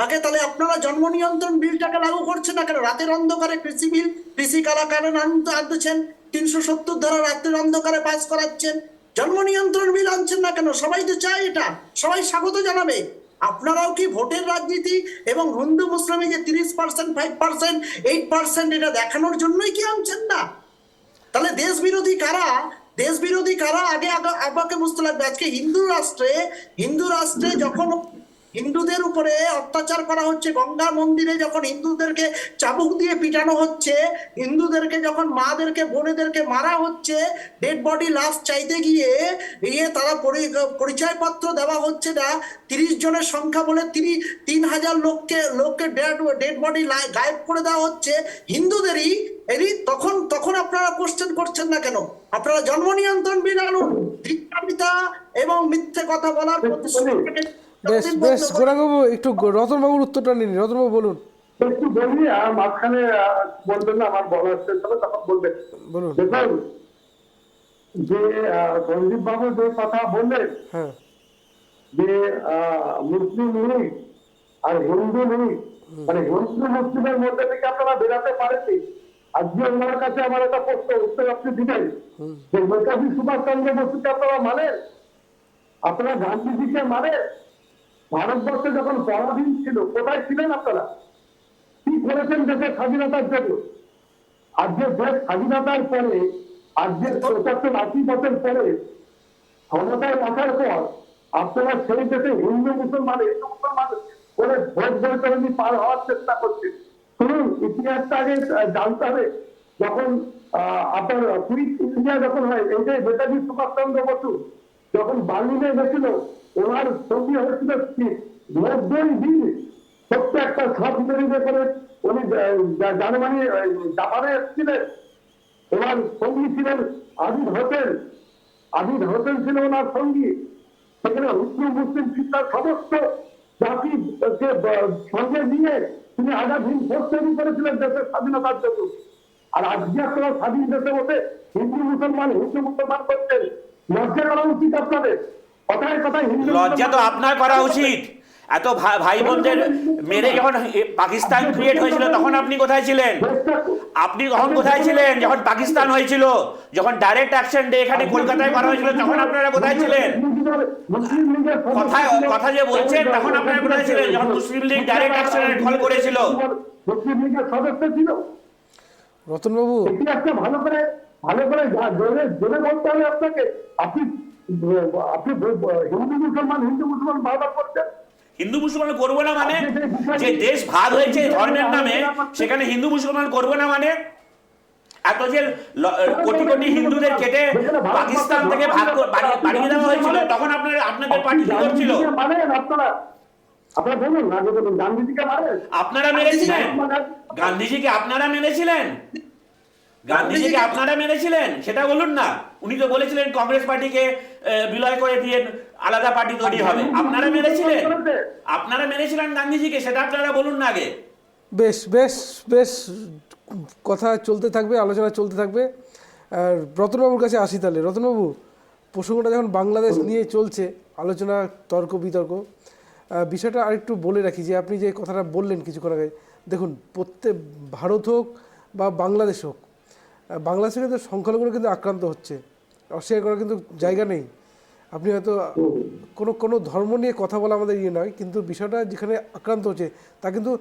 আগে, তাহলে আপনারা জন্ম নিয়ন্ত্রণ বিলটাকে লাগু করছেন না কেন? রাতের অন্ধকারে কৃষি বিল, কৃষি কালাকানুন আনতেছেন, 370 ধারা রাতের অন্ধকারে পাস করাচ্ছেন, জন্ম নিয়ন্ত্রণ বিল আনছেন না কেন? সবাই তো চায় এটা, সবাই স্বাগত জানাবে। আপনারাও কি ভোটের রাজনীতি এবং হিন্দু মুসলিমে যে 30%, 5%, 8% এটা দেখানোর জন্যই কি আনছেন না? তাহলে দেশ বিরোধী কারা আগে আপনাকে বুঝতে লাগবে। আজকে হিন্দু রাষ্ট্রে যখন হিন্দুদের উপরে অত্যাচার করা হচ্ছে, গঙ্গা মন্দিরে যখন হিন্দুদেরকে চাবুক দিয়ে পিটানো হচ্ছে, হিন্দুদেরকে যখন মাদেরকে বোনেদেরকে মারা হচ্ছে, ডেড বডি লাশ চাইতে গিয়ে তারা পরিচয়পত্র দেওয়া হচ্ছে না, 30 জনের সংখ্যা বলে 3,000 লোককে ডেড বডি গায়েব করে দেওয়া হচ্ছে হিন্দুদেরই, তখন আপনারা কোশ্চেন করছেন না কেন? আপনারা জন্ম নিয়ন্ত্রণ বিল আনুন, ধিক্কারিতা এবং মিথ্যে কথা বলার প্রতিশ্রুতি। বেশ বেশ, গৌরাঙ্গবাবু একটু রতনবাবুর উত্তরটা নিন। রতনবাবু বলুন। একটু বলি, আর মাঝখানে বলবেন না, আমার বলা শেষ হবে তখন বলবেন। বলুন। দেখুন, যে সন্দীপ বাবু যে কথা বললেন হ্যাঁ, যে মুসলিম লীগ আর হিন্দু লীগ, মানে হিন্দু মুসলিমের মধ্যে থেকে আপনারা বেরাতে পারেননি। আজকে ওনার কাছে আমার একটা প্রশ্ন, উত্তর আপনি দিবেন যে নেতাজি সুভাষচন্দ্র বসুকে আপনারা মানেন? আপনারা গান্ধীজিকে মানেন? ভারতবর্ষে যখন পরাধীন ছিল কোথায় ছিলেন আপনারা? কি করেছেন দেশের স্বাধীনতার জন্য? আজকে দেশ স্বাধীনতার পরে, আজকে 75-80 বছর পরে ক্ষমতায় আসার পর আপনারা সেই দেশে হিন্দু মুসলমান করে ভোট বৈতরণী পার হওয়ার চেষ্টা করছেন। শুনুন, ইতিহাসটা আগে জানতে হবে। যখন আপনার কুইট ইন্ডিয়া যখন হয়, এই যে নেতাজি সুভাষচন্দ্র বসু যখন বার্লিনে গেছিল, ওনার সঙ্গী হয়েছিল 90 দিন ছোট্ট একটা সাবমেরিনে করে উনি জার্মানি জাপানে এসেছিলেন। ওনার সঙ্গী ছিলেন আবিদ হোসেন ছিল ওনার সঙ্গী। সেখানে হিন্দু মুসলিম শিক্ষার সমস্ত জাতিকে সঙ্গে নিয়ে তিনি আজাদ হিন্দ ফোর্স তৈরি করেছিলেন দেশের স্বাধীনতার জন্য। আর আজকে আপনারা স্বাধীন দেশে বসে হিন্দু মুসলমান করছেন, লজ্জা করা উচিত আপনাদের। কথায় কথায় হিন্দু লজ্জা তো আপনার করা উচিত। এত ভাই বোনদের মেরে যখন পাকিস্তান ক্রিয়েট হয়েছিল তখন আপনি কোথায় ছিলেন? আপনি তখন কোথায় ছিলেন যখন পাকিস্তান হয়েছিল? যখন ডাইরেক্ট অ্যাকশন ডে এখানে কলকাতায় করা হয়েছিল তখন আপনারা কোথায় ছিলেন? কথা যে বলছেন তখন আপনারা কোথায় ছিলেন যখন মুসলিম লীগ ডাইরেক্ট অ্যাকশনের কল করেছিল? মুসলিম লীগের সদস্য ছিল। রতনবাবু ইতিহাসটা ভালো করে জোরে বলতে হবে আপনাকে। আপনি হিন্দু মুসলমান বারবার করছেন। হিন্দু মুসলমান করবো না মানে? যে দেশ ভাগ হয়েছে ধর্মের নামে, সেখানে হিন্দু মুসলমান করবো না মানে? এত যে কোটি কোটি হিন্দুদের কেটে পাকিস্তান থেকে ভাগ বাড়িয়ে দেওয়া হয়েছিল তখন আপনাদের পার্টি কি করছিল? আপনারা মেরেছিলেন গান্ধীজিকে? আপনারা মেরেছিলেন গান্ধীজিকে? আপনারা মেরেছিলেন সেটা বলুন না। উনি তো বলেছিলেন কংগ্রেস পার্টিকে বিলয় করে দিয়ে আলাদা পার্টি তৈরি হবে। আপনারা মেরেছিলেন গান্ধীজিকে, সেটা আপনারা বলুন না আগে। বেশ বেশ বেশ, কথা চলতে থাকবে, আলোচনা চলতে থাকবে। আর রতনবাবুর কাছে আসি তাহলে। রতনবাবু, প্রসঙ্গটা যখন বাংলাদেশ নিয়ে চলছে আলোচনা, তর্ক বিতর্ক, বিষয়টা আরেকটু বলে রাখি যে আপনি যে কথাটা বললেন কিছুক্ষণ আগে, দেখুন প্রত্যেক ভারত হোক বা বাংলাদেশ হোক, বাংলাদেশে কিন্তু সংখ্যালঘুরা কিন্তু আক্রান্ত হচ্ছে, অস্বীকার করার কিন্তু জায়গা নেই। আপনি হয়তো কোনো কোনো ধর্ম নিয়ে কথা বলা আমাদের ইয়ে নয়, কিন্তু বিষয়টা যেখানে আক্রান্ত হচ্ছে তা কিন্তু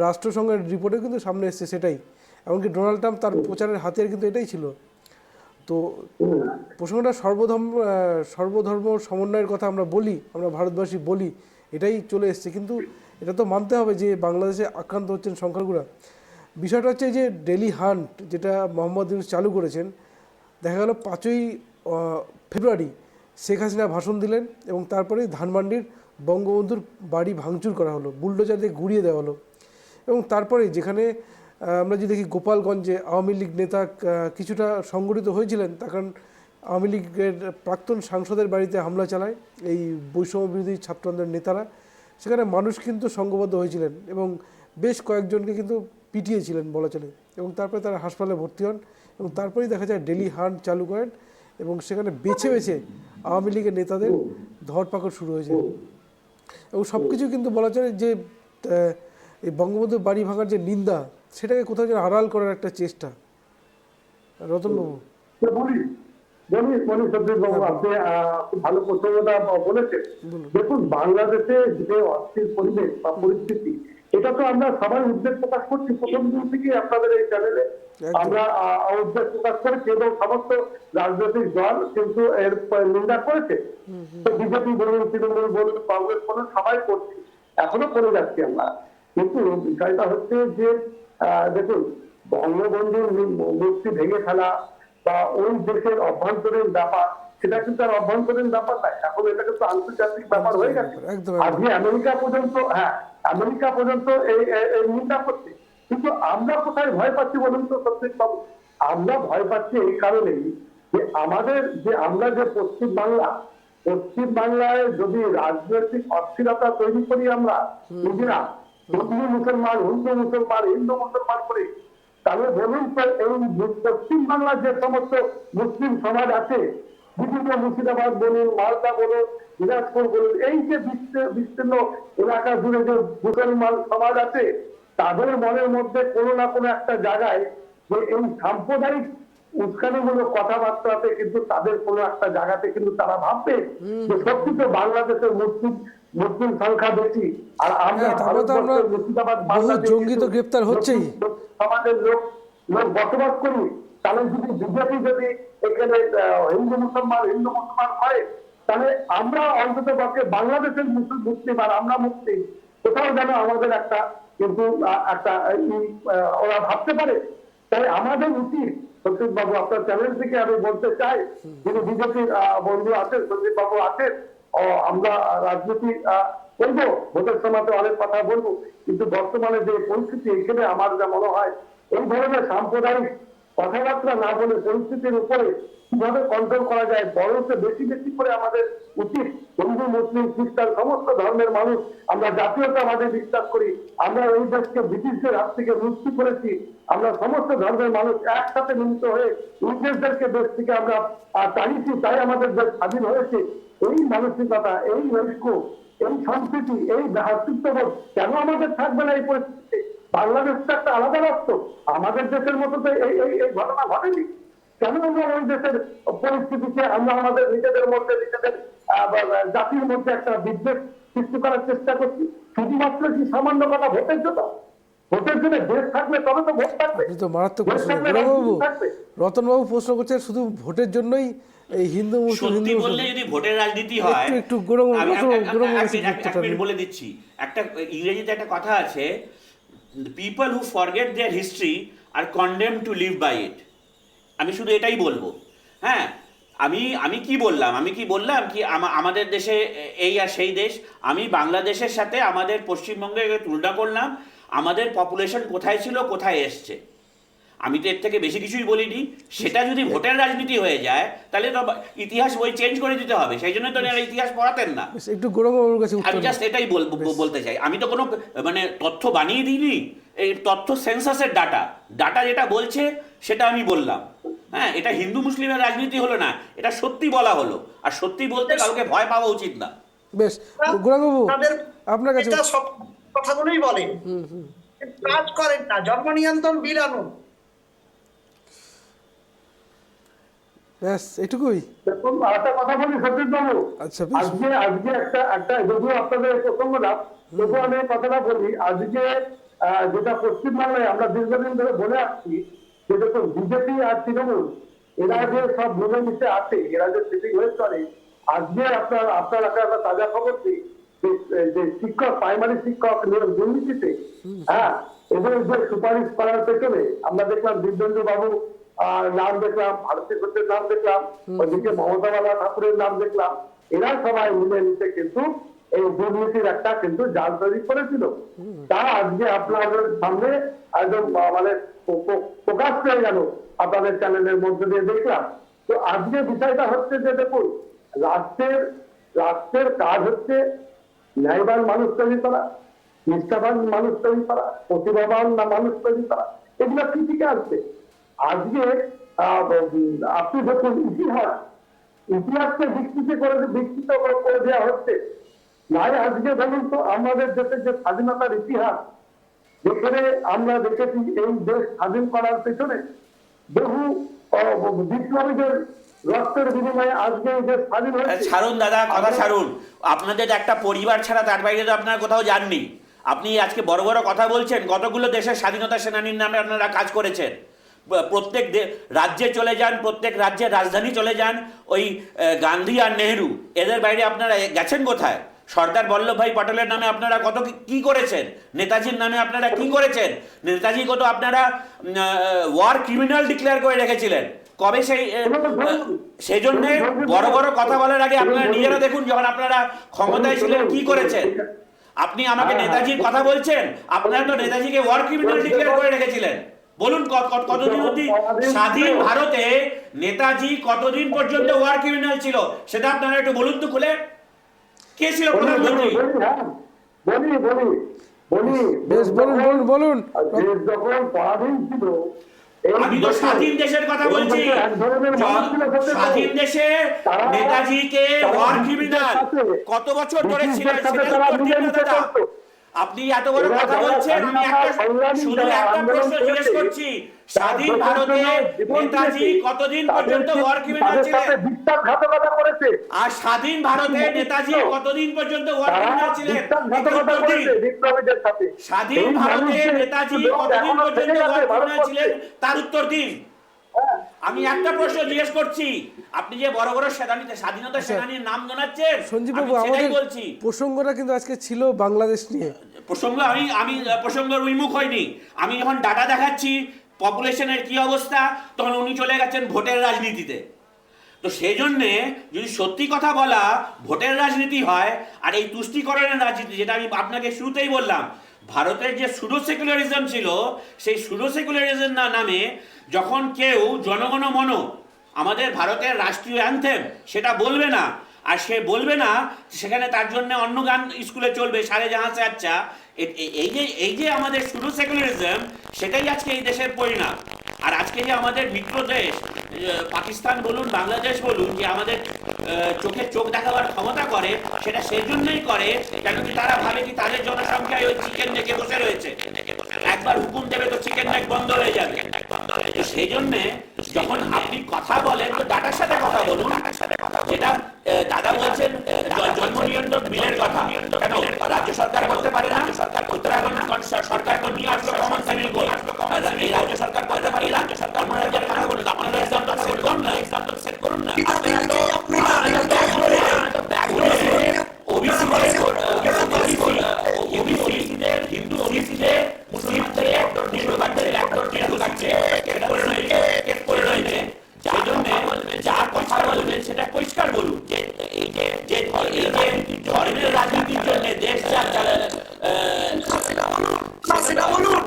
রাষ্ট্রসংঘের রিপোর্টে কিন্তু সামনে এসছে সেটাই। এমনকি ডোনাল্ড ট্রাম্প তার প্রচারের হাতিয়ার কিন্তু এটাই ছিল। তো প্রসঙ্গটা সর্বধর্ম সমন্বয়ের কথা আমরা বলি, আমরা ভারতবাসী বলি, এটাই চলে এসছে, কিন্তু এটা তো মানতে হবে যে বাংলাদেশে আক্রান্ত হচ্ছেন সংখ্যালঘুরা। বিষয়টা হচ্ছে যে ডেলি হান্ট যেটা মোহাম্মদ ইউনূস চালু করেছেন, দেখা গেল 5ই ফেব্রুয়ারি শেখ হাসিনা ভাষণ দিলেন এবং তারপরেই ধানমান্ডির বঙ্গবন্ধুর বাড়ি ভাঙচুর করা হলো, বুলডোজার দিয়ে গুড়িয়ে দেওয়া হলো। এবং তারপরে যেখানে আমরা যদি দেখি গোপালগঞ্জে আওয়ামী লীগ নেতা কিছুটা সংগঠিত হয়েছিলেন, তার কারণ আওয়ামী লীগের প্রাক্তন সাংসদের বাড়িতে হামলা চালায় এই বৈষম্য বিরোধী ছাত্র আন্দোলনের নেতারা। সেখানে মানুষ কিন্তু সংঘবদ্ধ হয়েছিলেন এবং বেশ কয়েকজনকে কিন্তু পিটিয়েছিলেন বলা চলে, এবং তারপরে তারা হাসপাতালে ভর্তি হন। এবং তারপরেই দেখা যায় ডেলি হান্ট চালু করেন এবং সেখানে বেছে বেছে আওয়ামী লীগের নেতাদের ধরপাকড় শুরু হয়েছে। এবং সব কিছু কিন্তু বলা চলে যে এই বঙ্গবন্ধুর বাড়ি ভাঙার যে নিন্দা, সেটাকে কোথাও যেন আড়াল করার একটা চেষ্টা। রতনবাবু বলি সত্যি বাবু, আপনি খুব ভালো প্রসঙ্গটা বলেছেন। দেখুন, বাংলাদেশে যে অস্থির পরিবেশ বা পরিস্থিতি, এটা তো আমরা সবাই উদ্বেগ প্রকাশ করছি প্রথম দিন থেকে আপনাদের এই চ্যানেলে আমরা উদ্বেগ প্রকাশ করেছি এবং সমস্ত রাজনৈতিক দল কিন্তু এর নিন্দা করেছে। তো বিজেপি বলুন, তৃণমূল বলুন, কংগ্রেস বলুন, সবাই করছি, এখনো করে যাচ্ছি আমরা। কিন্তু বিষয়টা হচ্ছে যে দেখুন, বঙ্গবন্ধুর মূর্তি ভেঙে ফেলা বা ওই দেশের অভ্যন্তরীণ ব্যাপার, সেটা কিন্তু আর অভ্যন্তরীণ ব্যাপার নাই, এখন এটা কিন্তু আন্তর্জাতিক ব্যাপার হয়ে গেছে। আজকে আমেরিকা পর্যন্ত এই নিন্দা করছে। কিন্তু আমরা কোথায় ভয় পাচ্ছি বলুন তো সত্যি বাবু? আমরা ভয় পাচ্ছি এই কারণেই যে আমাদের আমরা যে পশ্চিম বাংলায় যদি রাজনৈতিক অস্থিরতা তৈরি করি আমরা নিজেরা, হিন্দু মুসলমান করি, তাহলে বলুন তো এই পশ্চিম বাংলার যে সমস্ত মুসলিম সমাজ আছে, বিভিন্ন মুর্শিদাবাদ বলুন, মালদা বলুন, দিনাজপুর বলুন, এই যে বিস্তীর্ণ এলাকা জুড়ে যে মুসলমান সমাজ আছে, তাদের মনের মধ্যে কোনো না কোনো একটা জায়গায় যে এই সাম্প্রদায়িক উস্কানিমূলক কথাবার্তাতে কিন্তু তাদের কোনো একটা জায়গাতে কিন্তু তারা ভাববে যে সত্যি তো বাংলাদেশের মুসলিম সংখ্যা বেশি, আর আমরা মুর্শিদাবাদ জঙ্গি তো গ্রেপ্তার হচ্ছেই, সমাজের লোক বসবাস করি। তাহলে বিজেপি যদি এখানে হিন্দু মুসলমান হয়, তাহলে আমরা অন্তত পক্ষে বাংলাদেশের মুসলিম আর আমরা মুসলিম, কোথাও যেন আমাদের একটা কিন্তু ওরা ভাবতে পারে। তাই আমাদের উচিত, সঞ্জিত বাবু আপনার চ্যানেল থেকে আমি বলতে চাই, যিনি বিজেপির বন্ধু আছেন, সঞ্জিত বাবু আছেন, আমরা রাজনীতি করবো, ভোটের সময় অনেক কথা বলবো, কিন্তু বর্তমানে যে পরিস্থিতি, এখানে আমার যা মনে হয় এই ধরনের সাম্প্রদায়িক কথাবার্তা না বলে পরিস্থিতির উপরে কিভাবে কন্ট্রোল করা যায়, বরঞ্চ বেশি বেশি করে আমাদের উচিত হিন্দু মুসলিম খ্রিস্টান সমস্ত ধর্মের মানুষ আমরা জাতীয়তাবাদে বিশ্বাস করি, আমরা এই দেশকে ব্রিটিশদের হাত থেকে মুক্তি করেছি, আমরা সমস্ত ধর্মের মানুষ একসাথে মিলিত হয়ে ইংরেজদেরকে দেশ থেকে আমরা তাড়িয়েছি, তাই আমাদের দেশ স্বাধীন হয়েছে। এই মানসিকতা, এই ঐক্য, এই সংস্কৃতি, এই ভ্রাতৃত্ববোধ কেন আমাদের থাকবে না এই পরিস্থিতিতে? বাংলাদেশ তো একটা আলাদা রাষ্ট্র, আমাদের দেশের মতো তো এই ঘটনা ঘটেনি। কেন আমরা ওই দেশের পরিস্থিতিতে আমরা আমাদের নিজেদের মধ্যে, নিজেদের জাতির মধ্যে একটা বিদ্বেষ সৃষ্টি করার চেষ্টা করছি? শুধুমাত্র কি সামান্য কথা ভোটের জন্য? ভোটের জন্য দেশ থাকলে তবে তো ভোট থাকবে। তো মারাত্মক প্রশ্ন রতনবাবু প্রশ্ন করছেন, শুধু ভোটের জন্যই এই হিন্দু সত্যি বললে যদি ভোটের রাজনীতি হয়, একটু বলে দিচ্ছি, একটা ইংরেজিতে একটা কথা আছে, people who forget their history are condemned to live by it. আমি শুধু এটাই বলবো। হ্যাঁ, আমি কি বললাম কি আমাদের দেশে এই আর সেই দেশ, আমি বাংলাদেশের সাথে আমাদের পশ্চিমবঙ্গের তুলনা করলাম, আমাদের পপুলেশন কোথায় ছিল, কোথায় এসছে। আমি তো এর থেকে বেশি কিছুই বলিনি। সেটা যদি ভোটের রাজনীতি হয়ে যায়, তাহলে তো ইতিহাস বই চেঞ্জ করে দিতে হবে। সেই জন্য তো ইতিহাস পড়াতেন না। একটু আমি জাস্ট এটাই বলতে চাই। আমি তো কোনো তথ্য বানিয়ে দিইনি, এই তথ্য সেন্সাসের ডাটা যেটা বলছে সেটা আমি বললাম। হ্যাঁ, এটা হিন্দু মুসলিমের রাজনীতি হলো না, এটা সত্যি বলা হলো। আর সত্যি বলতে কাউকে ভয় পাওয়া উচিত না। বেশ, গৌরাঙ্গবাবু আপনার কাছে সব কথাগুলোই বলেন, কাজ করেন না। জন্ম নিয়ন্ত্রণ বিল আনুন। ব্যাস এটুকুই। দেখুন একটা কথা বলি সতীশ বাবু, আচ্ছা, বেশ। আজকে আজকে একটা যদিও আপনাদের প্রসঙ্গ না, তবু আমি এই কথাটা বলি। আজকে যেটা পশ্চিমবাংলায় আমরা দীর্ঘদিন ধরে বলে আসছি যে দেখুন বিজেপি আর তৃণমূল এরা যে সব মিলেমিশে আছে, এরা যে সিটিং হয়ে চলে। আজকে আপনার একটা তাজা খবর দিই যে শিক্ষক, প্রাইমারি শিক্ষক নিয়োগ দুর্নীতিতে, হ্যাঁ, এদের যে সুপারিশ করার পেছনে আমরা দেখলাম দিব্যেন্দু বাবু নাম দেখলাম, ভারতী ঘোষের নাম দেখলাম, ওইদিকে মমতা বালা ঠাকুরের নাম দেখলাম। এরা সবাই মিলে মিশে কিন্তু এই দুর্নীতির একটা কিন্তু জাল তৈরি করেছিল। তা আজকে আপনাদের সামনে একদম মানে প্রকাশ পেয়ে গেল, আপনাদের চ্যানেলের মধ্যে দিয়ে দেখলাম। তো আজকে বিষয়টা হচ্ছে যে দেখুন, রাষ্ট্রের কাজ হচ্ছে ন্যায়বান মানুষ তৈরি করা, নিষ্ঠাবান মানুষ তৈরি করা, প্রতিভাবান মানুষ তৈরি করা, এগুলো কি থেকে আসবে? আজকে আপনি দেখুন ইতিহাসকে বিকৃত করে দেওয়া হচ্ছে। নাই আজকে বলুন তো আমাদের দেশের যে স্বাধীনতার ইতিহাস, যেখানে আমরা দেখেছি এই দেশ স্বাধীন করার পেছনে বহু বিপ্লবীদের রক্তের বিনিময়ে আজকে এই দেশ স্বাধীন হয়েছে। ছাড়ুন দাদা, কথা ছাড়ুন। আপনাদের একটা পরিবার ছাড়া তার বাইরে তো আপনারা কোথাও যাননি। আপনি আজকে বড় বড় কথা বলছেন, কতগুলো দেশের স্বাধীনতা সেনানীর নামে আপনারা কাজ করেছেন। প্রত্যেক রাজ্যে চলে যান, প্রত্যেক রাজ্যের রাজধানী চলে যান, ওই গান্ধী আর নেহেরু এদের বাইরে আপনারা গেছেন কোথায়? সর্দার বল্লভভাই পটেলের নামে আপনারা কত কি করেছেন, নেতাজির নামে আপনারা কি করেছেন। নেতাজিকে তো আপনারা ওয়ার ক্রিমিনাল ডিক্লেয়ার করে রেখেছিলেন। কবে সেই জন্য বড় বড় কথা বলার আগে আপনারা নিজেরা দেখুন, যখন আপনারা ক্ষমতায় ছিলেন কি করেছেন। আপনি আমাকে নেতাজির কথা বলছেন, আপনারা তো নেতাজিকে ওয়ার ক্রিমিনাল ডিক্লেয়ার করে রেখেছিলেন। বলুন কতদিন অবধি স্বাধীন ভারতে নেতাজি কতদিন পর্যন্ত ওয়ার ক্রিমিনাল ছিল, সেটা আপনারা একটু বলুন তো খুলে। কে ছিল প্রধানমন্ত্রী? বেশ, বলুন। যখন পরাধীন ছিল, আমি তো স্বাধীন দেশের কথা বলছি। স্বাধীন দেশে নেতাজিকে ওয়ার ক্রিমিনাল কত বছর ধরে ছিলেন সেটা আপনি এত বড় কথা বলছেন। আমি শুধু একটা প্রশ্ন জিজ্ঞেস করছি, স্বাধীন ভারতে নেতাজি কতদিন পর্যন্ত ওয়ার ক্রিমিনাল ছিলেন? আর স্বাধীন ভারতে নেতাজি কতদিন পর্যন্ত ওয়ার ক্রিমিনাল ছিলেন? স্বাধীন ভারতে নেতাজি কতদিন পর্যন্ত ওয়ার ক্রিমিনাল ছিলেন তার উত্তর দিন। আমি একটা প্রশ্ন জিজ্ঞেস করছি, আপনি যে বড় বড় স্বাধীনতা সেনানীর নাম জানাচ্ছেন, সঞ্জীব বাবু, আমি সেটাই আমাদের বলছি। প্রসঙ্গটা কিন্তু আজকে ছিল বাংলাদেশ নিয়ে। আমি প্রসঙ্গের উন্মুখ হইনি। আমি যখন ডাটা দেখাচ্ছি পপুলেশনের কি অবস্থা, তখন উনি চলে গেছেন ভোটের রাজনীতিতে। তো সেই জন্যে যদি সত্যি কথা বলা ভোটের রাজনীতি হয়, আর এই তুষ্টিকরণের রাজনীতি, যেটা আমি আপনাকে শুরুতেই বললাম, ভারতের যে সুডো সেকুলারিজম ছিল, সেই সুডো সেকুলারিজম নামে যখন কেউ জনগণ মন, আমাদের ভারতের রাষ্ট্রীয় অ্যানথেম, সেটা বলবে না, আর সে বলবে না, সেখানে তার জন্য অন্য গান স্কুলে চলবে, সারে জাহাঁ সে আচ্ছা। এই যে আমাদের সুডো সেকুলারিজম, সেটাই আজকে এই দেশের পরিণাম। আর আজকে যে আমাদের মিত্র দেশ পাকিস্তান বলুন, বাংলাদেশ বলুন, যে আমাদের চোখে চোখ দেখাবার ক্ষমতা করে, সেটা সেই জন্যই করে কেন কি তারা ভাবে কি তাদের জনসংখ্যায় ওই চিকেন নেকে বসে রয়েছে, একবার হুকুম দেবে তো চিকেন নেক বন্ধ হয়ে যাবে। সেই জন্যে যখন আপনি কথা বলেন তো ডাটার সাথে কথা বলুন। যেটা দাদা বলছেন জন্ম নিয়ন্ত্রণ বিলের কথা, কেন রাজ্য সরকার করতে পারে না? উত্তরাখণ্ড সরকার নিয়ে আসলো কমন সিভিল কোড, এই রাজ্য সরকার করতে পারে। রাজ্য সরকার কথা বলুন, আপনারা এক্সাম্পল সেট করুন না। ওবিসিদের হিন্দু ওবিসিদের মুসলিমদের সেই জন্য যা কথা বলবেন সেটা পরিষ্কার বলুন। এই যে ধর্মের রাজনীতির জন্য দেশ সেটা বলুন।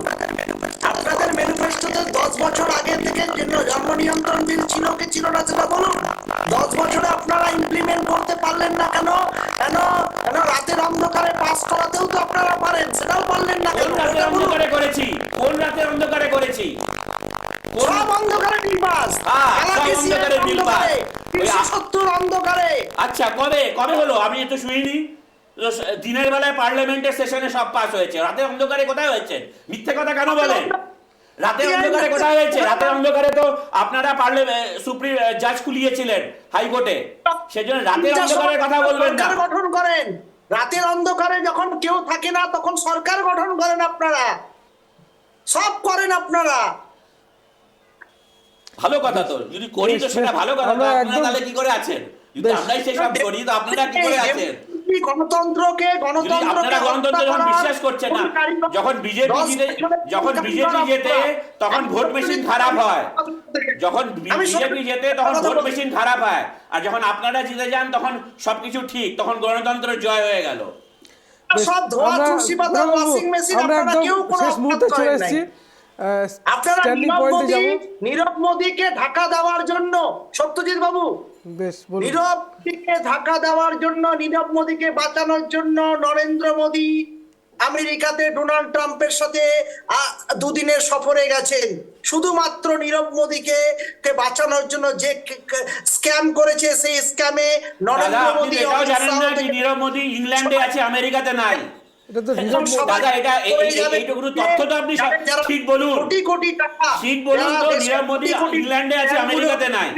আপনাদের ম্যানিফেস্টোতে 10 বছর আগে থেকে জন্ম নিয়ন্ত্রণ বিল ছিল কি ছিল না সেটা বলুন। 10 বছরে আপনারা ইমপ্লিমেন্ট করতে পারলেন না কেন? রাতের অন্ধকারে পাস করাতেও তো আপনারা পারেন, সেটাও পারলেন না কেন? কোন রাতের অন্ধকারে করেছি? সব অন্ধকারে বিল পাস, অন্ধকারে। আচ্ছা, কবে হলো? আমি তো শুনিনি। দিনের বেলায় পার্লামেন্টের সেশনে সব পাস হয়েছে, রাতে অন্ধকারে কোথায় হয়েছে? মিথ্যে কথা কেন বলেন? রাতের অন্ধকারে কোথায় হয়েছে? রাতের অন্ধকারে তো আপনারা পারলে সুপ্রিম জাজ খুলিয়েছিলেন হাইকোর্টে, সেজন্য রাতের অন্ধকারের কথা বলবেন না। সরকার গঠন করেন, রাতের অন্ধকারে যখন কেউ থাকে না তখন সরকার গঠন করেন আপনারা, সব করেন আপনারা। ভালো কথা তো, যদি করি তো সেটা ভালো কথা, তো আমরা আপনারা একদম- তাহলে কি করে আছেন? যদি বেশ। আমরাই সেসব করি তো আপনারা কি করে আছেন? গণতন্ত্রকে যদি আপনারা গণতন্ত্র যখন বিশ্বাস করছেন না, যখন বিজেপি জেতে তখন ভোট মেশিন খারাপ হয়, যখন বিজেপি জেতে তখন ভোট মেশিন খারাপ হয়, আর যখন আপনারা জিতে যান তখন সবকিছু ঠিক, তখন গণতন্ত্রের জয় হয়ে গেল। সব ধোয়া আমরা তুলসী পাতা ওয়াশিং মেশিন আমরা আপনারা একদম কেউ কোনো শেষ মুহূর্তে চলে অপরাধ করেন নাই। এসেছি, আপনারা স্ট্যান্ডিং পয়েন্টে যাব। নীরব মোদীকে ঢাকা দেওয়ার জন্য, সত্যজিৎ বাবু, বেশ বলুন। নীরব মোদীকে ঢাকা দেওয়ার জন্য, নীরব মোদীকে বাঁচানোর জন্য নরেন্দ্র মোদী আমেরিকাতে ডোনাল্ড ট্রাম্পের সাথে দুদিনের সফরে গেছেন, শুধুমাত্র নীরব মোদীকে বাঁচানোর জন্য। যে স্ক্যাম করেছে সেই স্ক্যামে দাদা নরেন্দ্র আপনি মোদী এটাও জানেন না যে নীরব মোদী ইংল্যান্ডে আছে, আমেরিকাতে নাই? এটা তো নীরব মোদী- দাদা এটা এইটুকু তথ্য তো আপনি ঠিক বলুন, কোটি কোটি টাকা, ঠিক বলুন তো, নীরব মোদী ইংল্যান্ডে আছে, আমেরিকাতে নাই?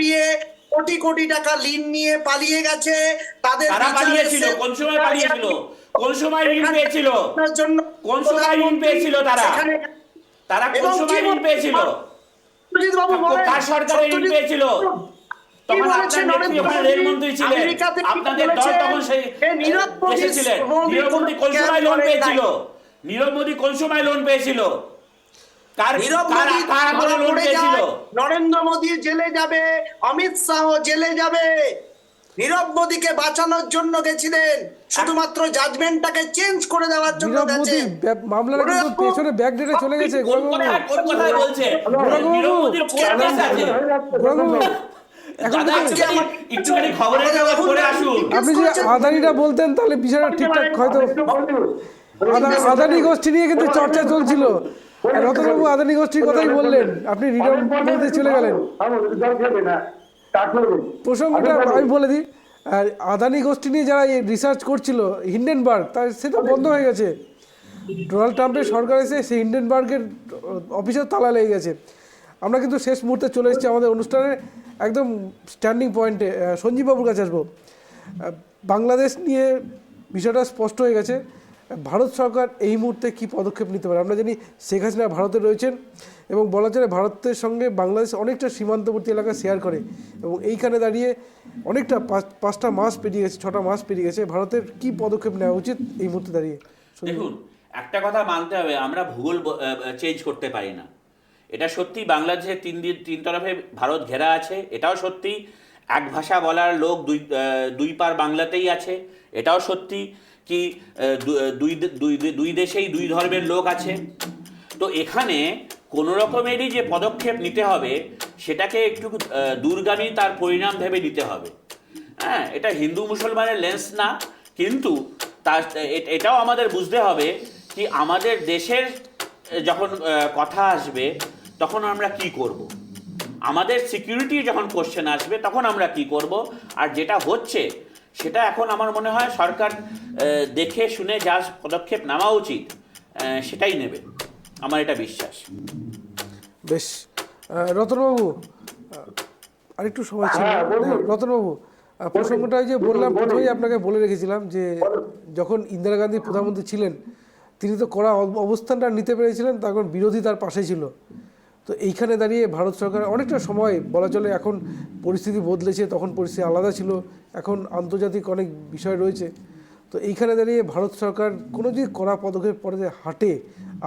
কোটি কোটি টাকা ঋণ নিয়ে পালিয়ে গেছে, তাদের তারা পালিয়েছিল, কোন সময় পালিয়েছিল? কোন সময় ঋণ পেয়েছিল? কোন সময় ঋণ পেয়েছিল তারা? তারা কোন সময় ঋণ পেয়েছিল? কার সরকারে ঋণ পেয়েছিল? তখন আপনার নেত্রী ওখানে রেলমন্ত্রী ছিলেন, আপনাদের দল তখন সেই এসেছিলেন। নীরব মোদী কোন সময় লোন পেয়েছিল? নীরব মোদী কোন সময় লোন পেয়েছিল? নরেন্দ্র মোদী জেলে যাবে, অমিত শাহ জেলে যাবে, নীরব মোদীকে বাঁচানোর জন্য গেছিলেন, শুধুমাত্র জাজমেন্টটাকে চেঞ্জ করে দেওয়ার জন্য নীরব মোদী গেছেন। মামলাটা কিন্তু পেছনে ব্যাক ডেটে চলে গেছে। কোন কথায় বলছে? নীরব মোদীর কোন কেস আছে? দাদা একটুখানি খবরের কাগজ পড়ে আসুন। আপনি যদি আদানিটা বলতেন তাহলে বিষয়টা ঠিকঠাক হয়তো। আদানি গোষ্ঠী নিয়ে কিন্তু চর্চা চলছিল, রতনবাবু আদানি গোষ্ঠীর কথাই বললেন, আপনি নীরব মোদী চলে গেলেন। প্রসঙ্গটা আমি বলে দিই, আর আদানি গোষ্ঠী নিয়ে যারা রিসার্চ করছিল হিন্ডেনবার্গ, তার সেটা বন্ধ হয়ে গেছে। ডোনাল্ড ট্রাম্পের সরকার এসে সেই হিন্ডেনবার্গের অফিসের তালা লেগে গেছে। আমরা কিন্তু শেষ মুহূর্তে চলে এসেছি আমাদের অনুষ্ঠানে একদম স্ট্যান্ডিং পয়েন্টে। সঞ্জীববাবুর কাছে আসবো। বাংলাদেশ নিয়ে বিষয়টা স্পষ্ট হয়ে গেছে। ভারত সরকার এই মুহূর্তে কি পদক্ষেপ নিতে পারে? আমরা জানি শেখ হাসিনা ভারতে রয়েছেন এবং বলা চলে ভারতের সঙ্গে বাংলাদেশ অনেকটা সীমান্তবর্তী এলাকা শেয়ার করে, এবং এইখানে দাঁড়িয়ে অনেকটা 5টা মাস পেরিয়ে গেছে, 6টা মাস পেরিয়ে গেছে। ভারতের কি পদক্ষেপ নেওয়া উচিত এই মুহূর্তে দাঁড়িয়ে? দেখুন, একটা কথা মানতে হবে, আমরা ভূগোল চেঞ্জ করতে পারি না। এটা সত্যি বাংলাদেশের তিন তরফে ভারত ঘেরা আছে, এটাও সত্যি। এক ভাষা বলার লোক দুই পার বাংলাতেই আছে, এটাও সত্যি। কি দুই দেশেই দুই ধর্মের লোক আছে। তো এখানে কোনো রকমেরই যে পদক্ষেপ নিতে হবে সেটাকে একটু দূরগামী তার পরিণাম ভেবে নিতে হবে। হ্যাঁ, এটা হিন্দু মুসলমানের লেন্স না, কিন্তু এটাও আমাদের বুঝতে হবে কি আমাদের দেশের যখন কথা আসবে তখন আমরা কি করব, আমাদের সিকিউরিটি যখন কোশ্চেন আসবে তখন আমরা কি করব। আর যেটা হচ্ছে সেটা এখন আমার মনে হয় সরকার দেখে শুনে যা পদক্ষেপ নেওয়া উচিত সেটাই নেবে, আমার এটা বিশ্বাস। বেশ, রতনবাবু আরেকটু সময় ছিল। রতনবাবু, প্রসঙ্গটা যে বললাম প্রথমেই আপনাকে বলে রেখেছিলাম যে যখন ইন্দিরা গান্ধী প্রধানমন্ত্রী ছিলেন তিনি তো কড়া অবস্থানটা নিতে পেরেছিলেন, তখন বিরোধী তার পাশে ছিল। তো এইখানে দাঁড়িয়ে ভারত সরকার অনেকটা সময় বলা চলে, এখন পরিস্থিতি বদলেছে, তখন পরিস্থিতি আলাদা ছিল, এখন আন্তর্জাতিক অনেক বিষয় রয়েছে। তো এইখানে দাঁড়িয়ে ভারত সরকার কোনো যদি কড়া পদক্ষেপ পরে হাঁটে,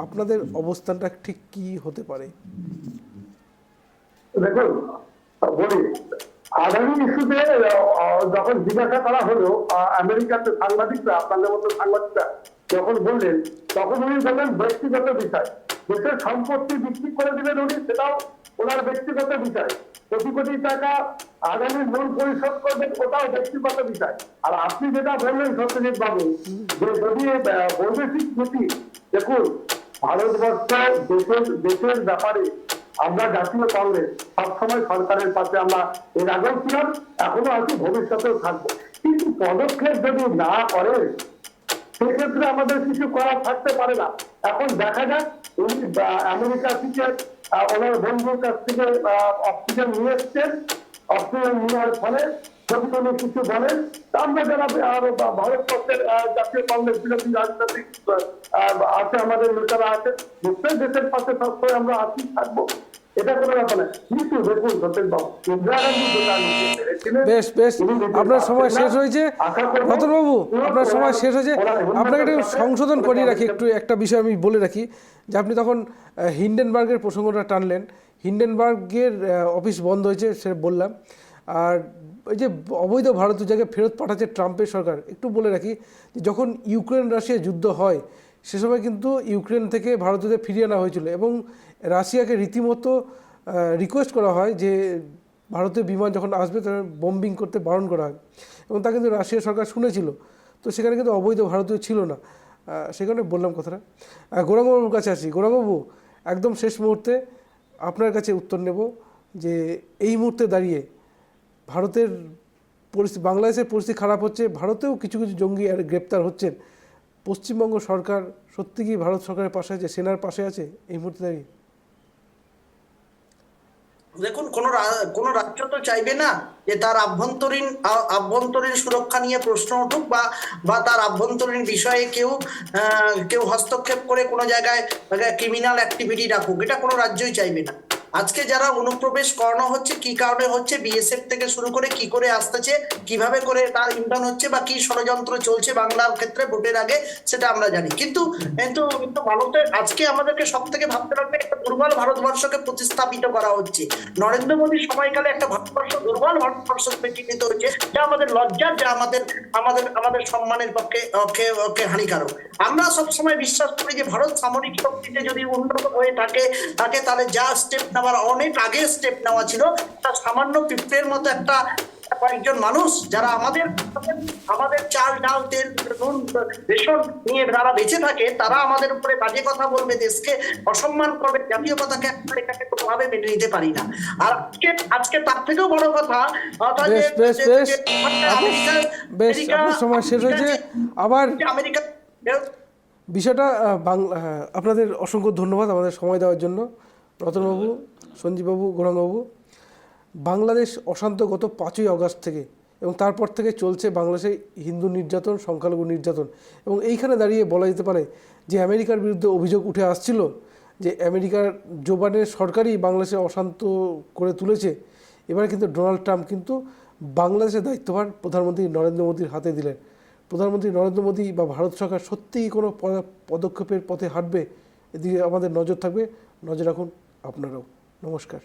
আপনাদের অবস্থানটা ঠিক কি হতে পারে? দেখুন, বলি আদানি ইস্যুতে যখন জিজ্ঞাসা করা হলো আমেরিকাতে সাংবাদিকরা, আপনাদের মতো সাংবাদিকরা যখন বললেন, তখন উনি বললেন ব্যক্তিগত বিষয়, দেশের সম্পত্তি বিক্রি করে দিলেন উনি, সেটাও ওনার ব্যক্তিগত বিষয়। কোটি কোটি টাকা আদানির লোন পরিশোধ করবেন, ওটাও ব্যক্তিগত বিষয়। আর আপনি যেটা বললেন সত্যজিৎ বাবু, যে যদি বৈদেশিক নীতি, দেখুন ভারতবর্ষ দেশের ব্যাপারে আমরা জাতীয় কংগ্রেস সবসময় সরকারের পাশে, আমরা এর আগেও ছিলাম, এখনো আছি, ভবিষ্যতেও থাকবো। কিন্তু পদক্ষেপ যদি না করে সেক্ষেত্রে আমাদের কিছু করার থাকতে পারে না। এখন দেখা যাক উনি আমেরিকা থেকে ওনার বন্ধুর কাছ থেকে অক্সিজেন নিয়ে এসছেন। অক্সিজেন নেওয়ার ফলে যদি উনি কিছু বলেন, তা আমরা যারা ভারতবর্ষের জাতীয় কংগ্রেস বিরোধী রাজনৈতিক আছে, আমাদের নেতারা আছে, নিশ্চয়ই দেশের পাশে সবসময় আমরা আছি, থাকবো, এটা কোনো ব্যাপার না। কিন্তু দেখুন সত্যেন বাবু, ইন্দিরা গান্ধী যেটা নিতে পেরেছিলেন, বেশ বেশ, উনি নিতে আপনার সময় পারছেন না। শেষ হয়েছে আশা করব রতনবাবু, আপনার সময় শেষ হয়েছে। আপনাকে একটু সংশোধন করিয়ে রাখি, একটু একটা বিষয় আমি বলে রাখি যে আপনি তখন হিন্ডেনবার্গের প্রসঙ্গটা টানলেন। হিন্ডেনবার্গের অফিস বন্ধ হয়েছে সে বললাম, আর এই যে অবৈধ ভারতীয় জায়গায় ফেরত পাঠাচ্ছে ট্রাম্পের সরকার, একটু বলে রাখি যে যখন ইউক্রেন রাশিয়া যুদ্ধ হয় সে সময় কিন্তু ইউক্রেন থেকে ভারতীয়দের ফিরিয়ে আনা হয়েছিল এবং রাশিয়াকে রীতিমতো রিকোয়েস্ট করা হয় যে ভারতীয় বিমান যখন আসবে তখন বোম্বিং করতে বারণ করা হয়, এবং তা কিন্তু রাশিয়া সরকার শুনেছিল। তো সেখানে কিন্তু অবৈধ ভারতীয় ছিল না, সেখানে বললাম কথাটা। গৌরাঙ্গবাবুর কাছে আসি। গৌরাঙ্গবাবু, একদম শেষ মুহূর্তে আপনার কাছে উত্তর নেব যে এই মুহূর্তে দাঁড়িয়ে ভারতের পরিস্থিতি, বাংলাদেশের পরিস্থিতি খারাপ হচ্ছে, ভারতেও কিছু কিছু জঙ্গি আর গ্রেপ্তার হচ্ছেন, পশ্চিমবঙ্গ সরকার সত্যি কি ভারত সরকারের পাশে আছে, সেনার পাশে আছে এই মুহূর্তে দাঁড়িয়ে? দেখুন, কোন রাজ্য তো চাইবে না যে তার আভ্যন্তরীণ সুরক্ষা নিয়ে প্রশ্ন উঠুক বা তার আভ্যন্তরীণ বিষয়ে কেউ হস্তক্ষেপ করে কোনো জায়গায় ক্রিমিনাল অ্যাক্টিভিটি রাখুক, এটা কোনো রাজ্যই চাইবে না। আজকে যারা অনুপ্রবেশ করানো হচ্ছে, কি কারণে হচ্ছে, বিএসএফ থেকে শুরু করে কি করে আসতেছে, কিভাবে করে তার ইন্ধন হচ্ছে বা কি ষড়যন্ত্র চলছে বাংলার ক্ষেত্রে ভোটের আগে, সেটা আমরা জানি। কিন্তু কিন্তু ভারতের আজকে আমাদেরকে সব থেকে ভাবতে লাগবে, একটা দুর্বল ভারতবর্ষকে প্রতিস্থাপিত করা হচ্ছে। নরেন্দ্র মোদীর সময়কালে একটা ভারতবর্ষ দুর্বল ভারতবর্ষ চিহ্নিত হচ্ছে, যা আমাদের লজ্জার, যা আমাদের সম্মানের পক্ষে হানিকারক। আমরা সবসময় বিশ্বাস করি যে ভারত সামরিক শক্তিতে যদি উন্নত হয়ে থাকে তাহলে যা স্টেপ নেওয়ার অনেক আগে স্টেপ নেওয়া ছিল, তা সামান্য পিঁপড়ের মতো একটা কয়েকজন মানুষ যারা আমাদের চাল ডাল তেল নুন রেশন নিয়ে যারা বেঁচে থাকে, তারা আমাদের উপরে বাজে কথা বলবে, দেশকে অসম্মান করবে, জাতীয় পতাকা এটাকে কোনোভাবে মেনে নিতে পারি না। আর আজকে তার থেকেও বড় কথা, আপনার সময় শেষ হয়েছে। আবার আমেরিকা বিষয়টা আপনাদের অসংখ্য ধন্যবাদ আমাদের সময় দেওয়ার জন্য, রতনবাবু, সঞ্জীববাবু, গৌরাঙ্গবাবু। বাংলাদেশ অশান্ত গত 5ই আগস্ট থেকে, এবং তারপর থেকে চলছে বাংলাদেশে হিন্দু নির্যাতন, সংখ্যালঘু নির্যাতন, এবং এইখানে দাঁড়িয়ে বলা যেতে পারে যে আমেরিকার বিরুদ্ধে অভিযোগ উঠে আসছিল যে আমেরিকার জো বাইডেনের সরকারই বাংলাদেশে অশান্ত করে তুলেছে। এবারে কিন্তু ডোনাল্ড ট্রাম্প কিন্তু বাংলাদেশের দায়িত্বভার প্রধানমন্ত্রী নরেন্দ্র মোদীর হাতে দিলেন। প্রধানমন্ত্রী নরেন্দ্র মোদী বা ভারত সরকার সত্যিই কোনো পদক্ষেপের পথে হাঁটবে, এদিকে আমাদের নজর থাকবে। নজর রাখুন আপনারাও। নমস্কার।